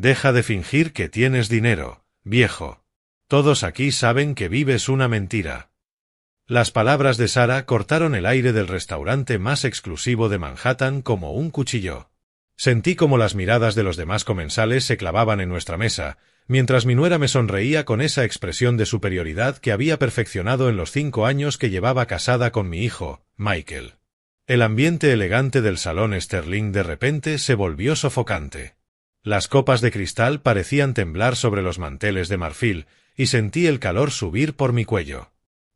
Deja de fingir que tienes dinero, viejo. Todos aquí saben que vives una mentira. Las palabras de Sara cortaron el aire del restaurante más exclusivo de Manhattan como un cuchillo. Sentí como las miradas de los demás comensales se clavaban en nuestra mesa, mientras mi nuera me sonreía con esa expresión de superioridad que había perfeccionado en los 5 años que llevaba casada con mi hijo, Michael. El ambiente elegante del salón Sterling de repente se volvió sofocante. Las copas de cristal parecían temblar sobre los manteles de marfil, y sentí el calor subir por mi cuello.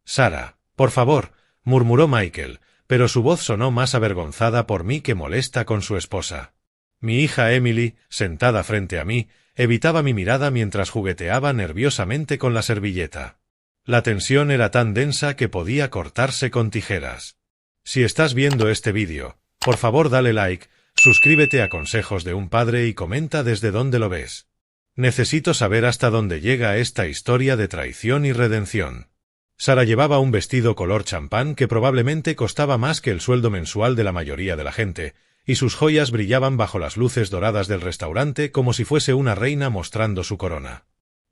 «Sara, por favor», murmuró Michael, pero su voz sonó más avergonzada por mí que molesta con su esposa. Mi hija Emily, sentada frente a mí, evitaba mi mirada mientras jugueteaba nerviosamente con la servilleta. La tensión era tan densa que podía cortarse con tijeras. Si estás viendo este vídeo, por favor dale like, suscríbete a Consejos de un Padre y comenta desde dónde lo ves. Necesito saber hasta dónde llega esta historia de traición y redención. Sara llevaba un vestido color champán que probablemente costaba más que el sueldo mensual de la mayoría de la gente, y sus joyas brillaban bajo las luces doradas del restaurante como si fuese una reina mostrando su corona.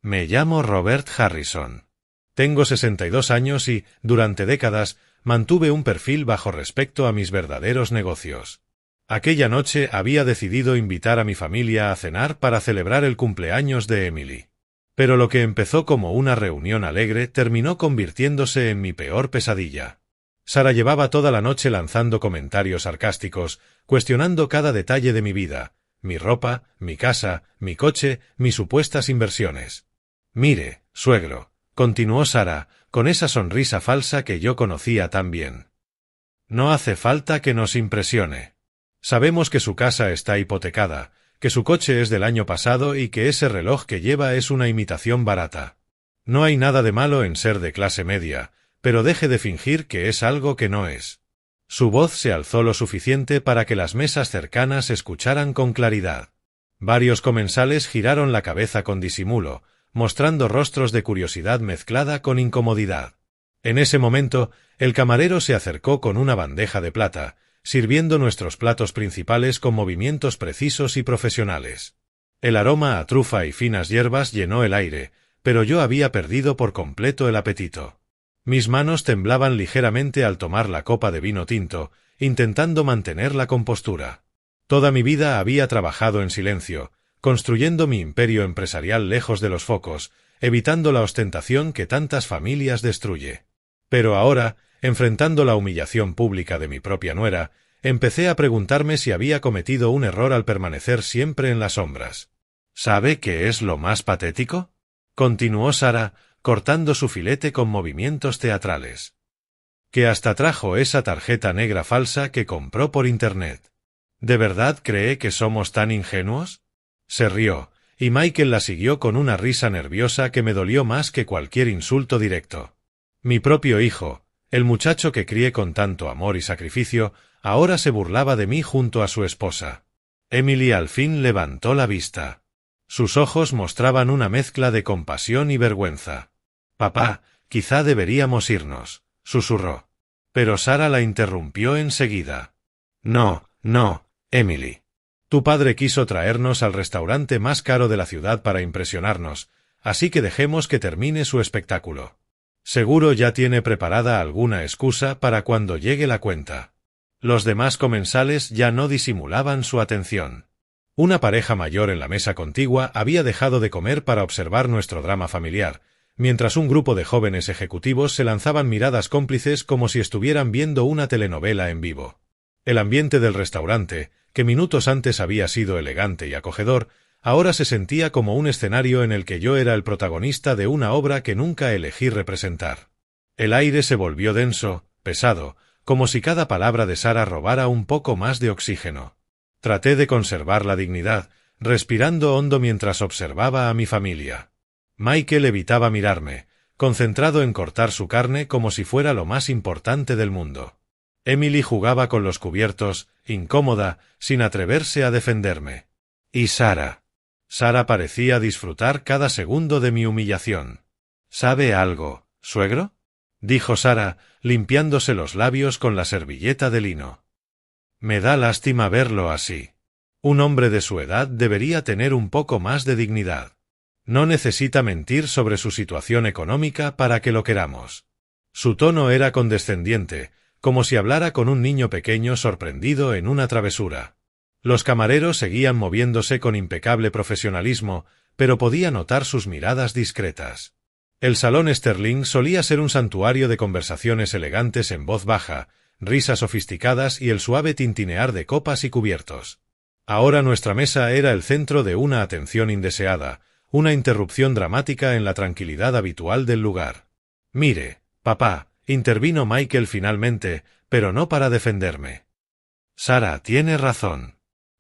Me llamo Robert Harrison. Tengo 62 años y, durante décadas, mantuve un perfil bajo respecto a mis verdaderos negocios. Aquella noche había decidido invitar a mi familia a cenar para celebrar el cumpleaños de Emily. Pero lo que empezó como una reunión alegre terminó convirtiéndose en mi peor pesadilla. Sara llevaba toda la noche lanzando comentarios sarcásticos, cuestionando cada detalle de mi vida, mi ropa, mi casa, mi coche, mis supuestas inversiones. «Mire, suegro», continuó Sara, con esa sonrisa falsa que yo conocía tan bien. «No hace falta que nos impresione. Sabemos que su casa está hipotecada, que su coche es del año pasado y que ese reloj que lleva es una imitación barata. No hay nada de malo en ser de clase media, pero deje de fingir que es algo que no es». Su voz se alzó lo suficiente para que las mesas cercanas escucharan con claridad. Varios comensales giraron la cabeza con disimulo, mostrando rostros de curiosidad mezclada con incomodidad. En ese momento, el camarero se acercó con una bandeja de plata, sirviendo nuestros platos principales con movimientos precisos y profesionales. El aroma a trufa y finas hierbas llenó el aire, pero yo había perdido por completo el apetito. Mis manos temblaban ligeramente al tomar la copa de vino tinto, intentando mantener la compostura. Toda mi vida había trabajado en silencio, construyendo mi imperio empresarial lejos de los focos, evitando la ostentación que tantas familias destruye. Pero ahora, enfrentando la humillación pública de mi propia nuera, empecé a preguntarme si había cometido un error al permanecer siempre en las sombras. ¿Sabe qué es lo más patético?, continuó Sara, cortando su filete con movimientos teatrales. Que hasta trajo esa tarjeta negra falsa que compró por internet. ¿De verdad cree que somos tan ingenuos? Se rió, y Michael la siguió con una risa nerviosa que me dolió más que cualquier insulto directo. Mi propio hijo, el muchacho que crié con tanto amor y sacrificio, ahora se burlaba de mí junto a su esposa. Emily al fin levantó la vista. Sus ojos mostraban una mezcla de compasión y vergüenza. «Papá, quizá deberíamos irnos», susurró. Pero Sara la interrumpió enseguida. «No, no, Emily. Tu padre quiso traernos al restaurante más caro de la ciudad para impresionarnos, así que dejemos que termine su espectáculo. Seguro ya tiene preparada alguna excusa para cuando llegue la cuenta». Los demás comensales ya no disimulaban su atención. Una pareja mayor en la mesa contigua había dejado de comer para observar nuestro drama familiar, mientras un grupo de jóvenes ejecutivos se lanzaban miradas cómplices como si estuvieran viendo una telenovela en vivo. El ambiente del restaurante, que minutos antes había sido elegante y acogedor, ahora se sentía como un escenario en el que yo era el protagonista de una obra que nunca elegí representar. El aire se volvió denso, pesado, como si cada palabra de Sara robara un poco más de oxígeno. Traté de conservar la dignidad, respirando hondo mientras observaba a mi familia. Michael evitaba mirarme, concentrado en cortar su carne como si fuera lo más importante del mundo. Emily jugaba con los cubiertos, incómoda, sin atreverse a defenderme. ¿Y Sara? Sara parecía disfrutar cada segundo de mi humillación. ¿Sabe algo, suegro?, dijo Sara, limpiándose los labios con la servilleta de lino. Me da lástima verlo así. Un hombre de su edad debería tener un poco más de dignidad. No necesita mentir sobre su situación económica para que lo queramos. Su tono era condescendiente, como si hablara con un niño pequeño sorprendido en una travesura. Los camareros seguían moviéndose con impecable profesionalismo, pero podía notar sus miradas discretas. El salón Sterling solía ser un santuario de conversaciones elegantes en voz baja, risas sofisticadas y el suave tintinear de copas y cubiertos. Ahora nuestra mesa era el centro de una atención indeseada, una interrupción dramática en la tranquilidad habitual del lugar. «Mire, papá», intervino Michael finalmente, pero no para defenderme. «Sara tiene razón.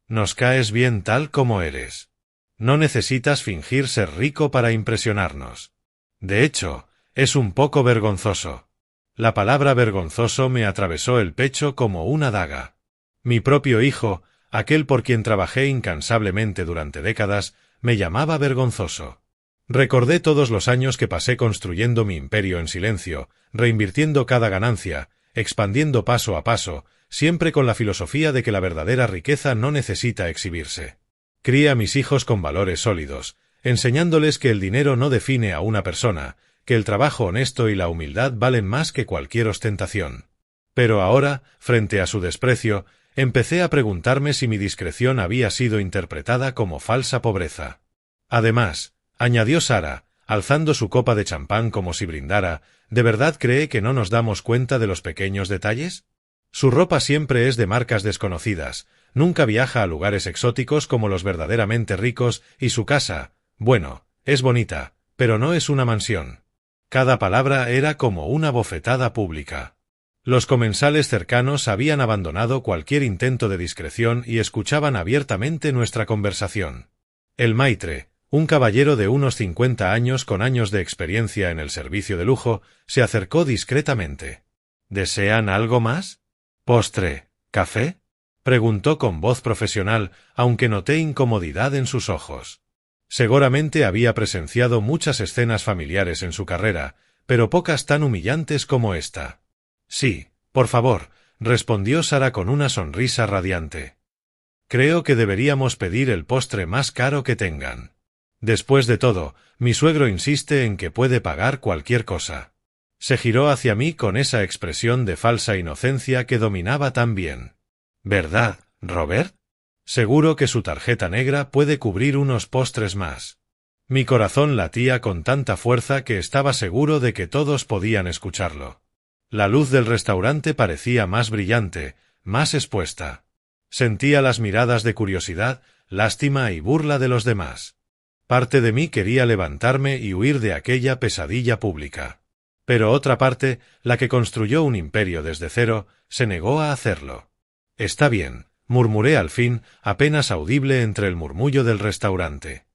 Nos caes bien tal como eres. No necesitas fingir ser rico para impresionarnos. De hecho, es un poco vergonzoso». La palabra vergonzoso me atravesó el pecho como una daga. Mi propio hijo, aquel por quien trabajé incansablemente durante décadas, me llamaba vergonzoso. Recordé todos los años que pasé construyendo mi imperio en silencio, reinvirtiendo cada ganancia, expandiendo paso a paso, siempre con la filosofía de que la verdadera riqueza no necesita exhibirse. Crié a mis hijos con valores sólidos, enseñándoles que el dinero no define a una persona, que el trabajo honesto y la humildad valen más que cualquier ostentación. Pero ahora, frente a su desprecio, empecé a preguntarme si mi discreción había sido interpretada como falsa pobreza. Además, añadió Sara, alzando su copa de champán como si brindara, ¿de verdad cree que no nos damos cuenta de los pequeños detalles? Su ropa siempre es de marcas desconocidas, nunca viaja a lugares exóticos como los verdaderamente ricos, y su casa, bueno, es bonita, pero no es una mansión. Cada palabra era como una bofetada pública. Los comensales cercanos habían abandonado cualquier intento de discreción y escuchaban abiertamente nuestra conversación. El maitre, un caballero de unos 50 años con años de experiencia en el servicio de lujo, se acercó discretamente. ¿Desean algo más? ¿Postre? ¿Café? Preguntó con voz profesional, aunque noté incomodidad en sus ojos. Seguramente había presenciado muchas escenas familiares en su carrera, pero pocas tan humillantes como esta. Sí, por favor, respondió Sara con una sonrisa radiante. Creo que deberíamos pedir el postre más caro que tengan. Después de todo, mi suegro insiste en que puede pagar cualquier cosa. Se giró hacia mí con esa expresión de falsa inocencia que dominaba tan bien. ¿Verdad, Robert? Seguro que su tarjeta negra puede cubrir unos postres más. Mi corazón latía con tanta fuerza que estaba seguro de que todos podían escucharlo. La luz del restaurante parecía más brillante, más expuesta. Sentía las miradas de curiosidad, lástima y burla de los demás. Parte de mí quería levantarme y huir de aquella pesadilla pública. Pero otra parte, la que construyó un imperio desde cero, se negó a hacerlo. «Está bien», murmuré al fin, apenas audible entre el murmullo del restaurante.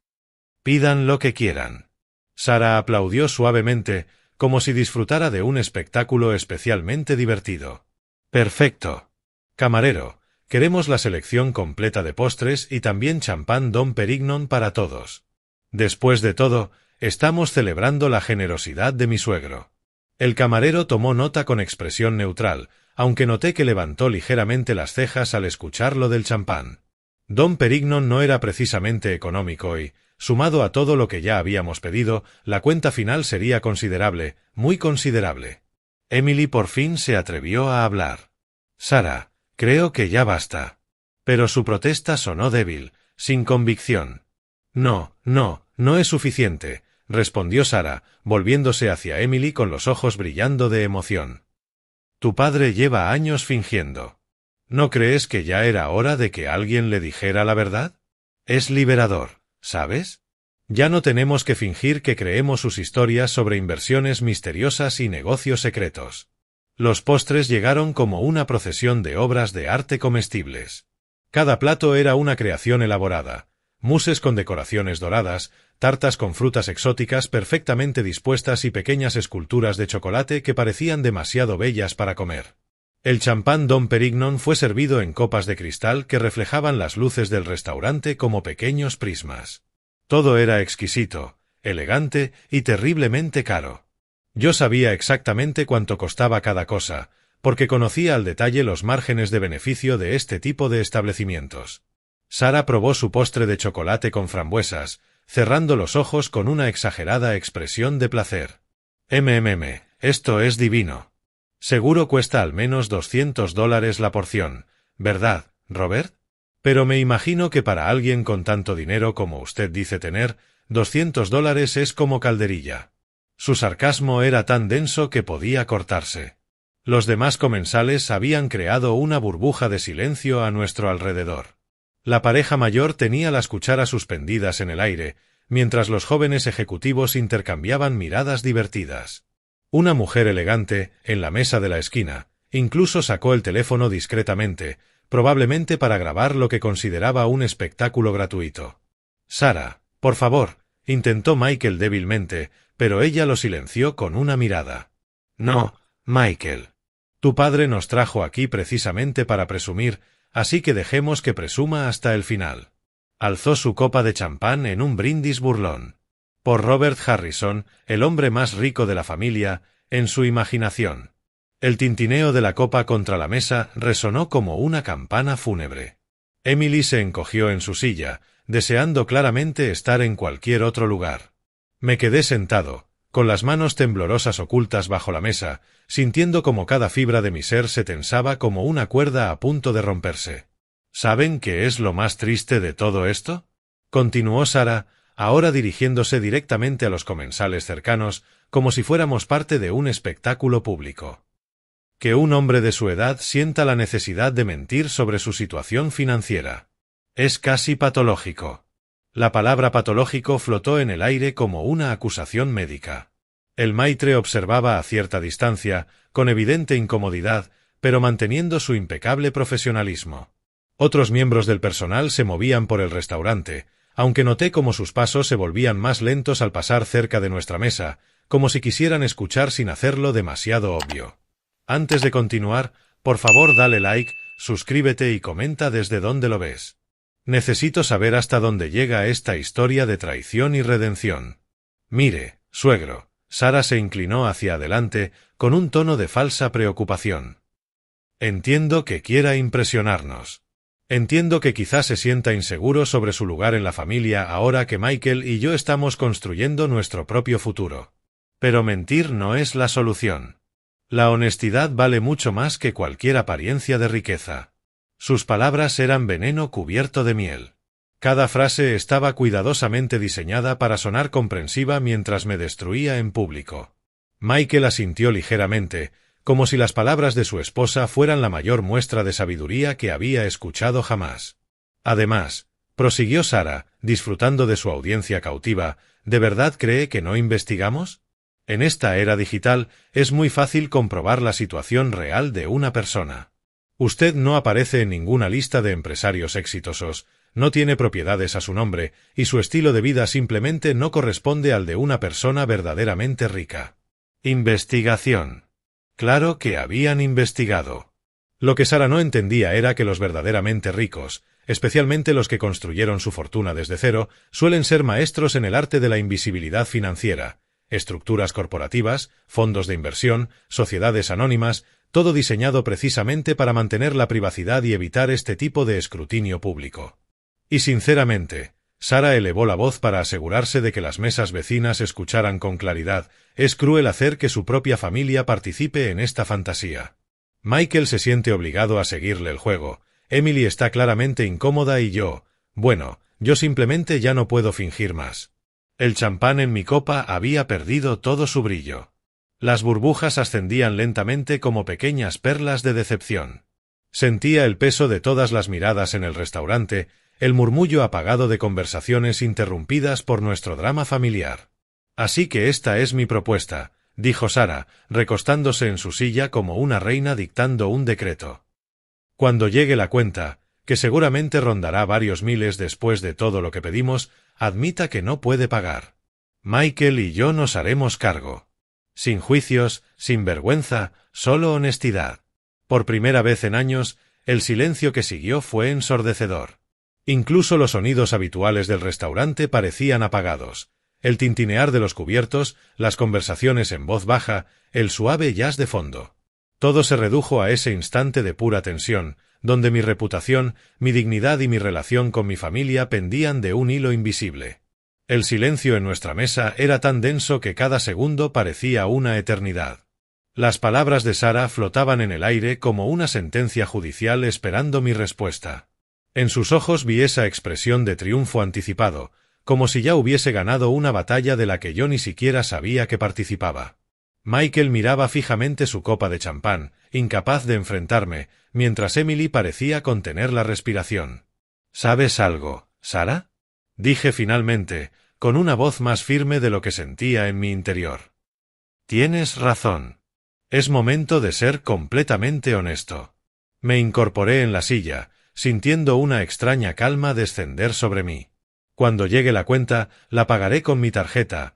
«Pidan lo que quieran». Sara aplaudió suavemente, como si disfrutara de un espectáculo especialmente divertido. «Perfecto. Camarero, queremos la selección completa de postres y también champán Dom Perignon para todos. Después de todo, estamos celebrando la generosidad de mi suegro». El camarero tomó nota con expresión neutral, aunque noté que levantó ligeramente las cejas al escuchar lo del champán. Dom Perignon no era precisamente económico y, sumado a todo lo que ya habíamos pedido, la cuenta final sería considerable, muy considerable. Emily por fin se atrevió a hablar. «Sara, creo que ya basta». Pero su protesta sonó débil, sin convicción. «No es suficiente», respondió Sara, volviéndose hacia Emily con los ojos brillando de emoción. «Tu padre lleva años fingiendo. ¿No crees que ya era hora de que alguien le dijera la verdad? Es liberador, ¿sabes? Ya no tenemos que fingir que creemos sus historias sobre inversiones misteriosas y negocios secretos». Los postres llegaron como una procesión de obras de arte comestibles. Cada plato era una creación elaborada. Mousses con decoraciones doradas, tartas con frutas exóticas perfectamente dispuestas y pequeñas esculturas de chocolate que parecían demasiado bellas para comer. El champán Dom Perignon fue servido en copas de cristal que reflejaban las luces del restaurante como pequeños prismas. Todo era exquisito, elegante y terriblemente caro. Yo sabía exactamente cuánto costaba cada cosa, porque conocía al detalle los márgenes de beneficio de este tipo de establecimientos. Sara probó su postre de chocolate con frambuesas, cerrando los ojos con una exagerada expresión de placer. Esto es divino. Seguro cuesta al menos $200 la porción, ¿verdad, Robert? Pero me imagino que para alguien con tanto dinero como usted dice tener, $200 es como calderilla. Su sarcasmo era tan denso que podía cortarse. Los demás comensales habían creado una burbuja de silencio a nuestro alrededor. La pareja mayor tenía las cucharas suspendidas en el aire, mientras los jóvenes ejecutivos intercambiaban miradas divertidas. Una mujer elegante, en la mesa de la esquina, incluso sacó el teléfono discretamente, probablemente para grabar lo que consideraba un espectáculo gratuito. Sara, por favor, intentó Michael débilmente, pero ella lo silenció con una mirada. No, Michael. Tu padre nos trajo aquí precisamente para presumir, así que dejemos que presuma hasta el final. Alzó su copa de champán en un brindis burlón. Por Robert Harrison, el hombre más rico de la familia, en su imaginación. El tintineo de la copa contra la mesa resonó como una campana fúnebre. Emily se encogió en su silla, deseando claramente estar en cualquier otro lugar. Me quedé sentado, con las manos temblorosas ocultas bajo la mesa, sintiendo como cada fibra de mi ser se tensaba como una cuerda a punto de romperse. ¿Saben qué es lo más triste de todo esto?, continuó Sara, ahora dirigiéndose directamente a los comensales cercanos, como si fuéramos parte de un espectáculo público. Que un hombre de su edad sienta la necesidad de mentir sobre su situación financiera. Es casi patológico. La palabra patológico flotó en el aire como una acusación médica. El maitre observaba a cierta distancia, con evidente incomodidad, pero manteniendo su impecable profesionalismo. Otros miembros del personal se movían por el restaurante, aunque noté cómo sus pasos se volvían más lentos al pasar cerca de nuestra mesa, como si quisieran escuchar sin hacerlo demasiado obvio. Antes de continuar, por favor dale like, suscríbete y comenta desde dónde lo ves. Necesito saber hasta dónde llega esta historia de traición y redención. Mire, suegro. Sara se inclinó hacia adelante, con un tono de falsa preocupación. Entiendo que quiera impresionarnos. Entiendo que quizás se sienta inseguro sobre su lugar en la familia ahora que Michael y yo estamos construyendo nuestro propio futuro. Pero mentir no es la solución. La honestidad vale mucho más que cualquier apariencia de riqueza. Sus palabras eran veneno cubierto de miel. Cada frase estaba cuidadosamente diseñada para sonar comprensiva mientras me destruía en público. Michael asintió ligeramente, como si las palabras de su esposa fueran la mayor muestra de sabiduría que había escuchado jamás. Además, prosiguió Sara, disfrutando de su audiencia cautiva, ¿de verdad cree que no investigamos? En esta era digital, es muy fácil comprobar la situación real de una persona. Usted no aparece en ninguna lista de empresarios exitosos, no tiene propiedades a su nombre, y su estilo de vida simplemente no corresponde al de una persona verdaderamente rica. Investigación. Claro que habían investigado. Lo que Sara no entendía era que los verdaderamente ricos, especialmente los que construyeron su fortuna desde cero, suelen ser maestros en el arte de la invisibilidad financiera, estructuras corporativas, fondos de inversión, sociedades anónimas, todo diseñado precisamente para mantener la privacidad y evitar este tipo de escrutinio público. Y sinceramente, Sara elevó la voz para asegurarse de que las mesas vecinas escucharan con claridad, es cruel hacer que su propia familia participe en esta fantasía. Michael se siente obligado a seguirle el juego, Emily está claramente incómoda y yo simplemente ya no puedo fingir más. El champán en mi copa había perdido todo su brillo. Las burbujas ascendían lentamente como pequeñas perlas de decepción. Sentía el peso de todas las miradas en el restaurante, el murmullo apagado de conversaciones interrumpidas por nuestro drama familiar. Así que esta es mi propuesta, dijo Sara, recostándose en su silla como una reina dictando un decreto. Cuando llegue la cuenta, que seguramente rondará varios miles después de todo lo que pedimos, admita que no puede pagar. Michael y yo nos haremos cargo. Sin juicios, sin vergüenza, solo honestidad. Por primera vez en años, el silencio que siguió fue ensordecedor. Incluso los sonidos habituales del restaurante parecían apagados. El tintinear de los cubiertos, las conversaciones en voz baja, el suave jazz de fondo. Todo se redujo a ese instante de pura tensión, donde mi reputación, mi dignidad y mi relación con mi familia pendían de un hilo invisible. El silencio en nuestra mesa era tan denso que cada segundo parecía una eternidad. Las palabras de Sara flotaban en el aire como una sentencia judicial esperando mi respuesta. En sus ojos vi esa expresión de triunfo anticipado, como si ya hubiese ganado una batalla de la que yo ni siquiera sabía que participaba. Michael miraba fijamente su copa de champán, incapaz de enfrentarme, mientras Emily parecía contener la respiración. ¿Sabes algo, Sara? Dije finalmente, con una voz más firme de lo que sentía en mi interior. Tienes razón. Es momento de ser completamente honesto. Me incorporé en la silla, sintiendo una extraña calma descender sobre mí. Cuando llegue la cuenta, la pagaré con mi tarjeta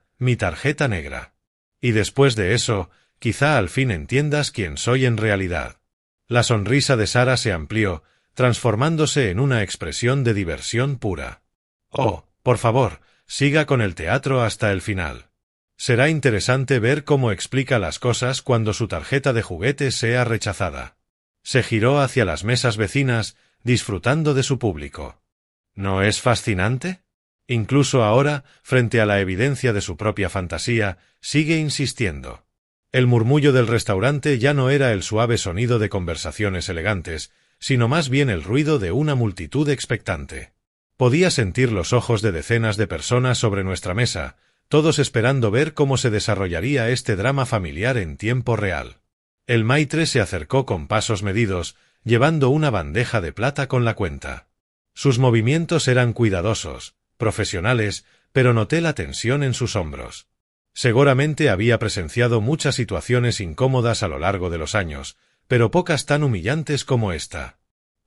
negra. Y después de eso, quizá al fin entiendas quién soy en realidad. La sonrisa de Sara se amplió, transformándose en una expresión de diversión pura. Oh, por favor, siga con el teatro hasta el final. Será interesante ver cómo explica las cosas cuando su tarjeta de juguete sea rechazada. Se giró hacia las mesas vecinas, disfrutando de su público. ¿No es fascinante? Incluso ahora, frente a la evidencia de su propia fantasía, sigue insistiendo. El murmullo del restaurante ya no era el suave sonido de conversaciones elegantes, sino más bien el ruido de una multitud expectante. Podía sentir los ojos de decenas de personas sobre nuestra mesa, todos esperando ver cómo se desarrollaría este drama familiar en tiempo real. El maitre se acercó con pasos medidos, llevando una bandeja de plata con la cuenta. Sus movimientos eran cuidadosos, profesionales, pero noté la tensión en sus hombros. Seguramente había presenciado muchas situaciones incómodas a lo largo de los años, pero pocas tan humillantes como esta.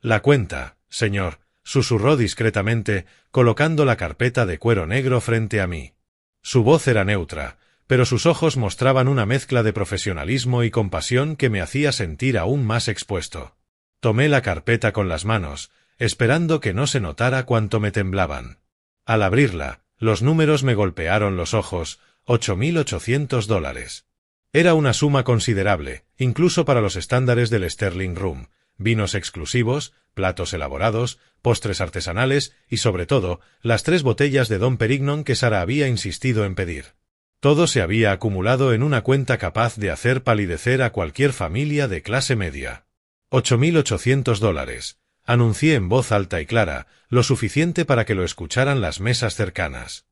La cuenta, señor, susurró discretamente, colocando la carpeta de cuero negro frente a mí. Su voz era neutra, pero sus ojos mostraban una mezcla de profesionalismo y compasión que me hacía sentir aún más expuesto. Tomé la carpeta con las manos, esperando que no se notara cuánto me temblaban. Al abrirla, los números me golpearon los ojos, $8,800. Era una suma considerable, incluso para los estándares del Sterling Room, vinos exclusivos, platos elaborados, postres artesanales y, sobre todo, las 3 botellas de Dom Perignon que Sara había insistido en pedir. Todo se había acumulado en una cuenta capaz de hacer palidecer a cualquier familia de clase media. $8,800, anuncié en voz alta y clara, lo suficiente para que lo escucharan las mesas cercanas.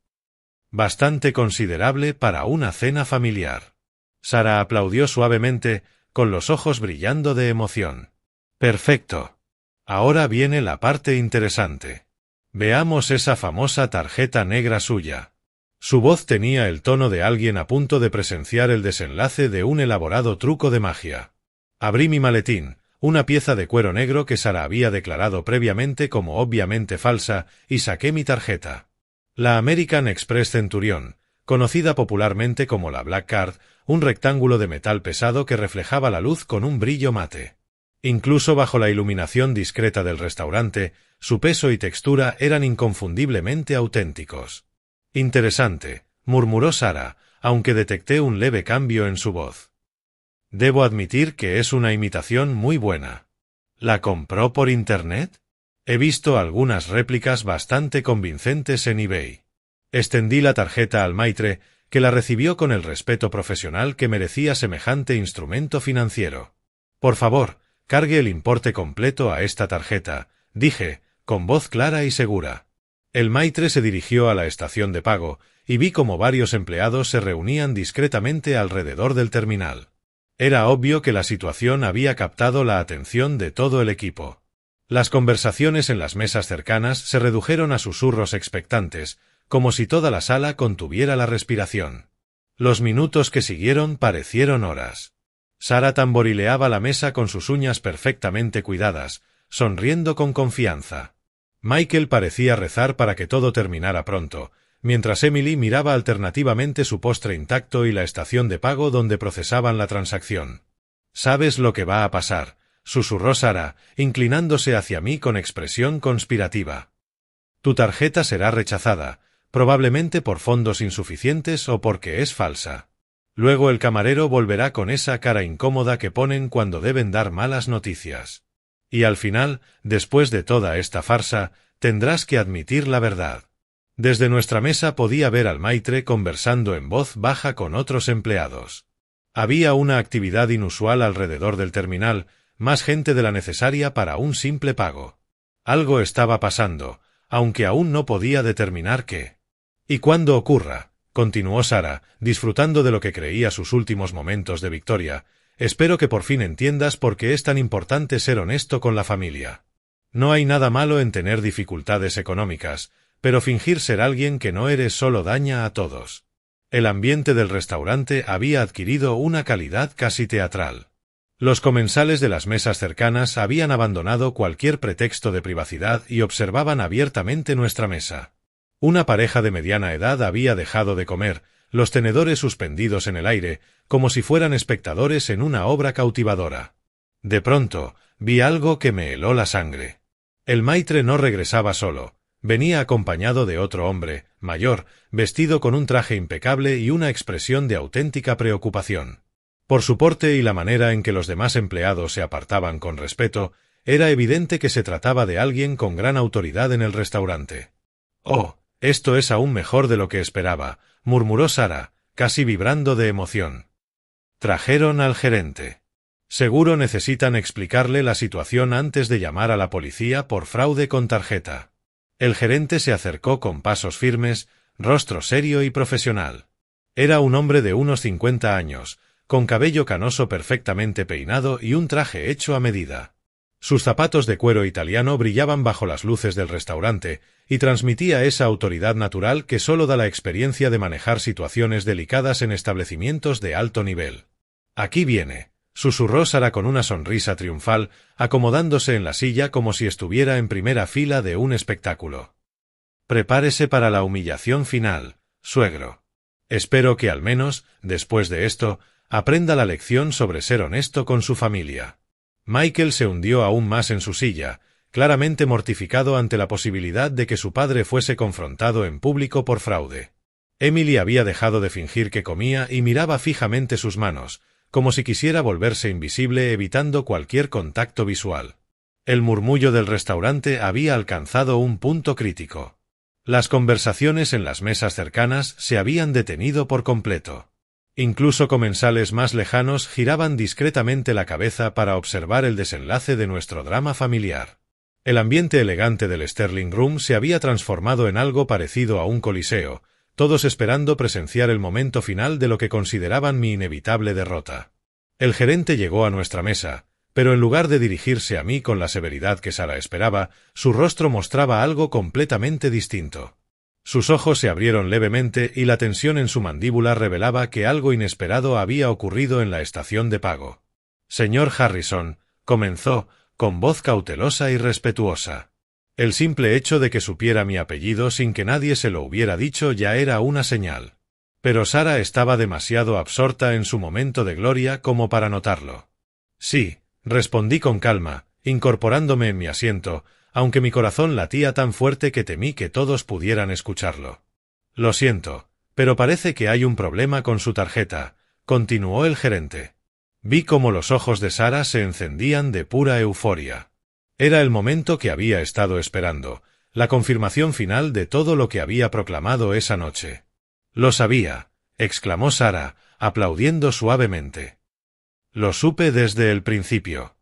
Bastante considerable para una cena familiar. Sara aplaudió suavemente, con los ojos brillando de emoción. Perfecto. Ahora viene la parte interesante. Veamos esa famosa tarjeta negra suya. Su voz tenía el tono de alguien a punto de presenciar el desenlace de un elaborado truco de magia. Abrí mi maletín, una pieza de cuero negro que Sara había declarado previamente como obviamente falsa, y saqué mi tarjeta. La American Express Centurion, conocida popularmente como la Black Card, un rectángulo de metal pesado que reflejaba la luz con un brillo mate. Incluso bajo la iluminación discreta del restaurante, su peso y textura eran inconfundiblemente auténticos. Interesante, murmuró Sara, aunque detecté un leve cambio en su voz. Debo admitir que es una imitación muy buena. ¿La compró por internet? He visto algunas réplicas bastante convincentes en eBay. Extendí la tarjeta al maitre, que la recibió con el respeto profesional que merecía semejante instrumento financiero. Por favor, cargue el importe completo a esta tarjeta, dije, con voz clara y segura. El maitre se dirigió a la estación de pago, y vi como varios empleados se reunían discretamente alrededor del terminal. Era obvio que la situación había captado la atención de todo el equipo. Las conversaciones en las mesas cercanas se redujeron a susurros expectantes, como si toda la sala contuviera la respiración. Los minutos que siguieron parecieron horas. Sara tamborileaba la mesa con sus uñas perfectamente cuidadas, sonriendo con confianza. Michael parecía rezar para que todo terminara pronto, mientras Emily miraba alternativamente su postre intacto y la estación de pago donde procesaban la transacción. «¿Sabes lo que va a pasar?», susurró Sara, inclinándose hacia mí con expresión conspirativa. «Tu tarjeta será rechazada, probablemente por fondos insuficientes o porque es falsa. Luego el camarero volverá con esa cara incómoda que ponen cuando deben dar malas noticias. Y al final, después de toda esta farsa, tendrás que admitir la verdad. Desde nuestra mesa podía ver al maitre conversando en voz baja con otros empleados. Había una actividad inusual alrededor del terminal, más gente de la necesaria para un simple pago. Algo estaba pasando, aunque aún no podía determinar qué. Y cuando ocurra, continuó Sara, disfrutando de lo que creía sus últimos momentos de victoria, espero que por fin entiendas por qué es tan importante ser honesto con la familia. No hay nada malo en tener dificultades económicas, pero fingir ser alguien que no eres solo daña a todos. El ambiente del restaurante había adquirido una calidad casi teatral. Los comensales de las mesas cercanas habían abandonado cualquier pretexto de privacidad y observaban abiertamente nuestra mesa. Una pareja de mediana edad había dejado de comer, los tenedores suspendidos en el aire, como si fueran espectadores en una obra cautivadora. De pronto, vi algo que me heló la sangre. El maitre no regresaba solo. Venía acompañado de otro hombre, mayor, vestido con un traje impecable y una expresión de auténtica preocupación. Por su porte y la manera en que los demás empleados se apartaban con respeto, era evidente que se trataba de alguien con gran autoridad en el restaurante. «Oh, esto es aún mejor de lo que esperaba», murmuró Sara, casi vibrando de emoción. Trajeron al gerente. Seguro necesitan explicarle la situación antes de llamar a la policía por fraude con tarjeta. El gerente se acercó con pasos firmes, rostro serio y profesional. Era un hombre de unos 50 años, con cabello canoso perfectamente peinado y un traje hecho a medida. Sus zapatos de cuero italiano brillaban bajo las luces del restaurante y transmitía esa autoridad natural que solo da la experiencia de manejar situaciones delicadas en establecimientos de alto nivel. «Aquí viene», susurró Sara con una sonrisa triunfal, acomodándose en la silla como si estuviera en primera fila de un espectáculo. «Prepárese para la humillación final, suegro. Espero que al menos, después de esto, aprenda la lección sobre ser honesto con su familia». Michael se hundió aún más en su silla, claramente mortificado ante la posibilidad de que su padre fuese confrontado en público por fraude. Emily había dejado de fingir que comía y miraba fijamente sus manos, como si quisiera volverse invisible evitando cualquier contacto visual. El murmullo del restaurante había alcanzado un punto crítico. Las conversaciones en las mesas cercanas se habían detenido por completo. Incluso comensales más lejanos giraban discretamente la cabeza para observar el desenlace de nuestro drama familiar. El ambiente elegante del Sterling Room se había transformado en algo parecido a un coliseo, todos esperando presenciar el momento final de lo que consideraban mi inevitable derrota. El gerente llegó a nuestra mesa, pero en lugar de dirigirse a mí con la severidad que Sara esperaba, su rostro mostraba algo completamente distinto. Sus ojos se abrieron levemente y la tensión en su mandíbula revelaba que algo inesperado había ocurrido en la estación de pago. «Señor Harrison», comenzó, con voz cautelosa y respetuosa. El simple hecho de que supiera mi apellido sin que nadie se lo hubiera dicho ya era una señal. Pero Sara estaba demasiado absorta en su momento de gloria como para notarlo. «Sí», respondí con calma, incorporándome en mi asiento, aunque mi corazón latía tan fuerte que temí que todos pudieran escucharlo. «Lo siento, pero parece que hay un problema con su tarjeta», continuó el gerente. Vi cómo los ojos de Sara se encendían de pura euforia. Era el momento que había estado esperando, la confirmación final de todo lo que había proclamado esa noche. «Lo sabía», exclamó Sara, aplaudiendo suavemente. «Lo supe desde el principio».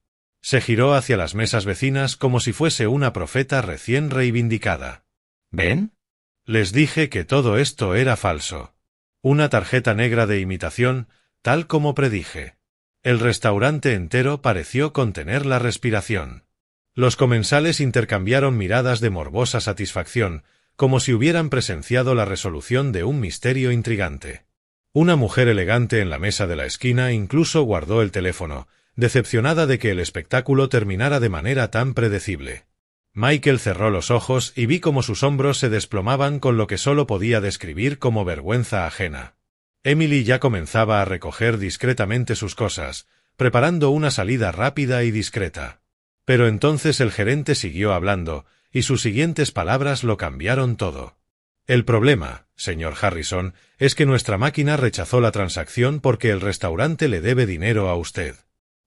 Se giró hacia las mesas vecinas como si fuese una profeta recién reivindicada. «¿Ven? Les dije que todo esto era falso. Una tarjeta negra de imitación, tal como predije». El restaurante entero pareció contener la respiración. Los comensales intercambiaron miradas de morbosa satisfacción, como si hubieran presenciado la resolución de un misterio intrigante. Una mujer elegante en la mesa de la esquina incluso guardó el teléfono, decepcionada de que el espectáculo terminara de manera tan predecible. Michael cerró los ojos y vi cómo sus hombros se desplomaban con lo que solo podía describir como vergüenza ajena. Emily ya comenzaba a recoger discretamente sus cosas, preparando una salida rápida y discreta. Pero entonces el gerente siguió hablando, y sus siguientes palabras lo cambiaron todo. «El problema, señor Harrison, es que nuestra máquina rechazó la transacción porque el restaurante le debe dinero a usted».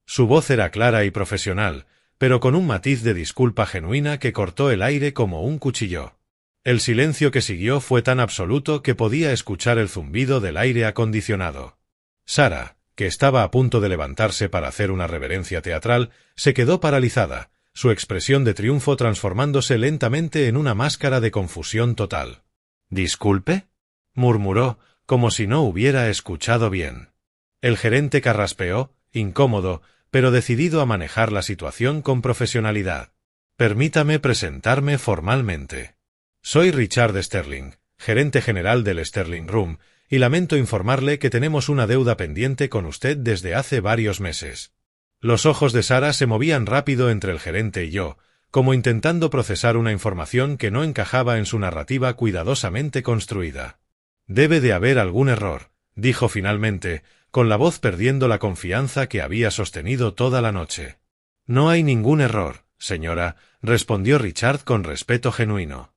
Su voz era clara y profesional, pero con un matiz de disculpa genuina que cortó el aire como un cuchillo. El silencio que siguió fue tan absoluto que podía escuchar el zumbido del aire acondicionado. Sarah, que estaba a punto de levantarse para hacer una reverencia teatral, se quedó paralizada, su expresión de triunfo transformándose lentamente en una máscara de confusión total. «¿Disculpe?», murmuró, como si no hubiera escuchado bien. El gerente carraspeó, incómodo, pero decidido a manejar la situación con profesionalidad. «Permítame presentarme formalmente. Soy Richard Sterling, gerente general del Sterling Room, y lamento informarle que tenemos una deuda pendiente con usted desde hace varios meses». Los ojos de Sarah se movían rápido entre el gerente y yo, como intentando procesar una información que no encajaba en su narrativa cuidadosamente construida. «Debe de haber algún error», dijo finalmente, con la voz perdiendo la confianza que había sostenido toda la noche. «No hay ningún error, señora», respondió Richard con respeto genuino.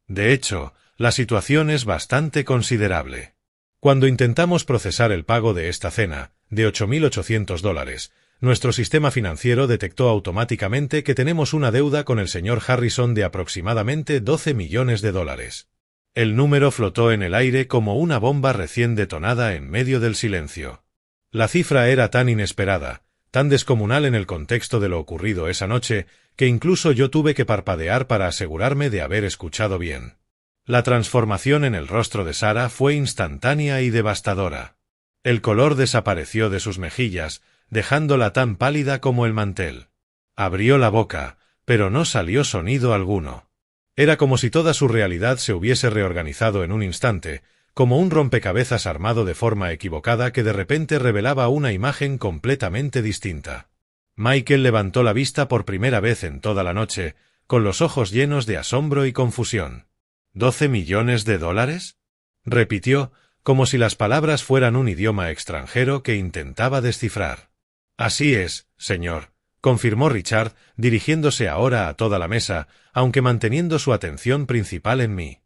«De hecho, la situación es bastante considerable. Cuando intentamos procesar el pago de esta cena, de $8.800, nuestro sistema financiero detectó automáticamente que tenemos una deuda con el señor Harrison de aproximadamente $12 millones. El número flotó en el aire como una bomba recién detonada en medio del silencio. La cifra era tan inesperada, tan descomunal en el contexto de lo ocurrido esa noche, que incluso yo tuve que parpadear para asegurarme de haber escuchado bien. La transformación en el rostro de Sarah fue instantánea y devastadora. El color desapareció de sus mejillas, dejándola tan pálida como el mantel. Abrió la boca, pero no salió sonido alguno. Era como si toda su realidad se hubiese reorganizado en un instante, como un rompecabezas armado de forma equivocada que de repente revelaba una imagen completamente distinta. Michael levantó la vista por primera vez en toda la noche, con los ojos llenos de asombro y confusión. ¿$12 millones? Repitió, como si las palabras fueran un idioma extranjero que intentaba descifrar. «Así es, señor», confirmó Richard, dirigiéndose ahora a toda la mesa, aunque manteniendo su atención principal en mí.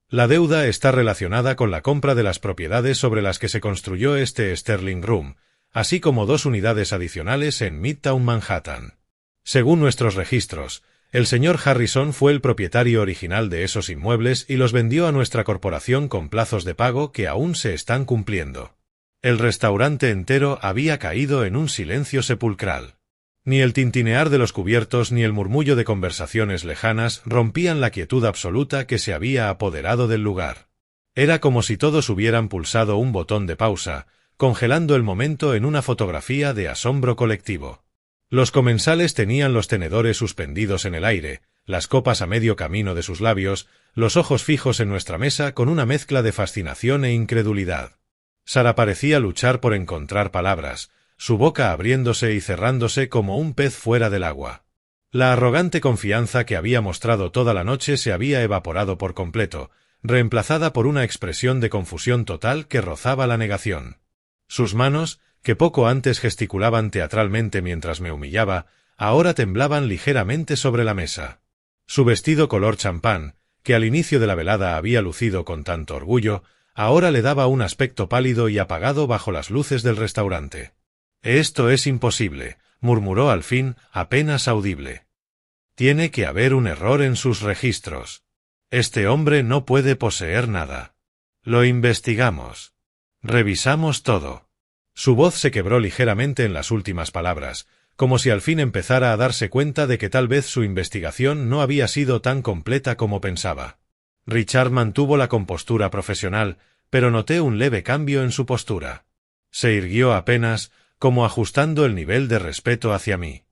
«La deuda está relacionada con la compra de las propiedades sobre las que se construyó este Sterling Room, así como 2 unidades adicionales en Midtown Manhattan. Según nuestros registros, el señor Harrison fue el propietario original de esos inmuebles y los vendió a nuestra corporación con plazos de pago que aún se están cumpliendo». El restaurante entero había caído en un silencio sepulcral. Ni el tintinear de los cubiertos ni el murmullo de conversaciones lejanas rompían la quietud absoluta que se había apoderado del lugar. Era como si todos hubieran pulsado un botón de pausa, congelando el momento en una fotografía de asombro colectivo. Los comensales tenían los tenedores suspendidos en el aire, las copas a medio camino de sus labios, los ojos fijos en nuestra mesa con una mezcla de fascinación e incredulidad. Sarah parecía luchar por encontrar palabras, su boca abriéndose y cerrándose como un pez fuera del agua. La arrogante confianza que había mostrado toda la noche se había evaporado por completo, reemplazada por una expresión de confusión total que rozaba la negación. Sus manos, que poco antes gesticulaban teatralmente mientras me humillaba, ahora temblaban ligeramente sobre la mesa. Su vestido color champán, que al inicio de la velada había lucido con tanto orgullo, ahora le daba un aspecto pálido y apagado bajo las luces del restaurante. «Esto es imposible», murmuró al fin, apenas audible. «Tiene que haber un error en sus registros. Este hombre no puede poseer nada. Lo investigamos. Revisamos todo». Su voz se quebró ligeramente en las últimas palabras, como si al fin empezara a darse cuenta de que tal vez su investigación no había sido tan completa como pensaba. Richard mantuvo la compostura profesional, pero noté un leve cambio en su postura. Se irguió apenas, como ajustando el nivel de respeto hacia mí.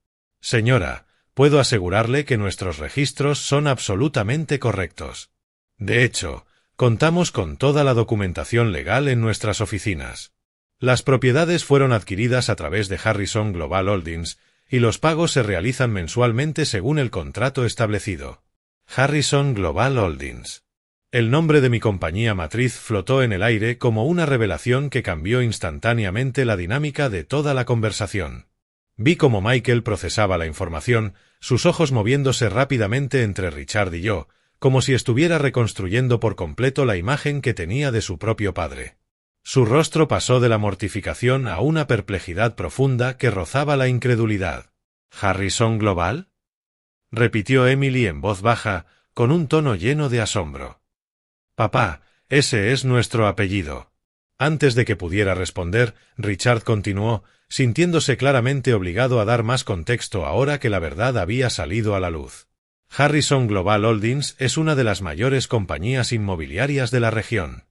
«Señora, puedo asegurarle que nuestros registros son absolutamente correctos. De hecho, contamos con toda la documentación legal en nuestras oficinas. Las propiedades fueron adquiridas a través de Harrison Global Holdings, y los pagos se realizan mensualmente según el contrato establecido». Harrison Global Holdings. El nombre de mi compañía matriz flotó en el aire como una revelación que cambió instantáneamente la dinámica de toda la conversación. Vi cómo Michael procesaba la información, sus ojos moviéndose rápidamente entre Richard y yo, como si estuviera reconstruyendo por completo la imagen que tenía de su propio padre. Su rostro pasó de la mortificación a una perplejidad profunda que rozaba la incredulidad. ¿Harrison Global? Repitió Emily en voz baja, con un tono lleno de asombro. Papá, ese es nuestro apellido. Antes de que pudiera responder, Richard continuó, sintiéndose claramente obligado a dar más contexto ahora que la verdad había salido a la luz. Harrison Global Holdings es una de las mayores compañías inmobiliarias de la región.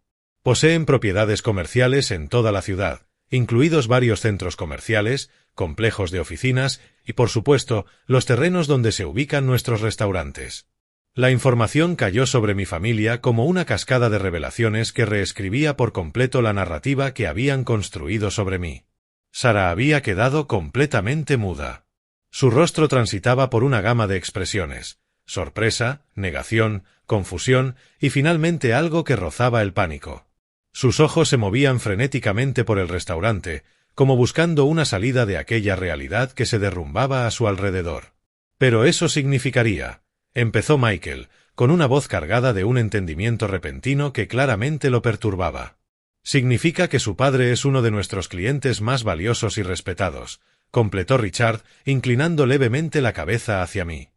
Poseen propiedades comerciales en toda la ciudad, incluidos varios centros comerciales, complejos de oficinas y, por supuesto, los terrenos donde se ubican nuestros restaurantes. La información cayó sobre mi familia como una cascada de revelaciones que reescribía por completo la narrativa que habían construido sobre mí. Sara había quedado completamente muda. Su rostro transitaba por una gama de expresiones: sorpresa, negación, confusión y finalmente algo que rozaba el pánico. Sus ojos se movían frenéticamente por el restaurante, como buscando una salida de aquella realidad que se derrumbaba a su alrededor. Pero eso significaría, empezó Michael, con una voz cargada de un entendimiento repentino que claramente lo perturbaba. Significa que su padre es uno de nuestros clientes más valiosos y respetados, completó Richard, inclinando levemente la cabeza hacia mí.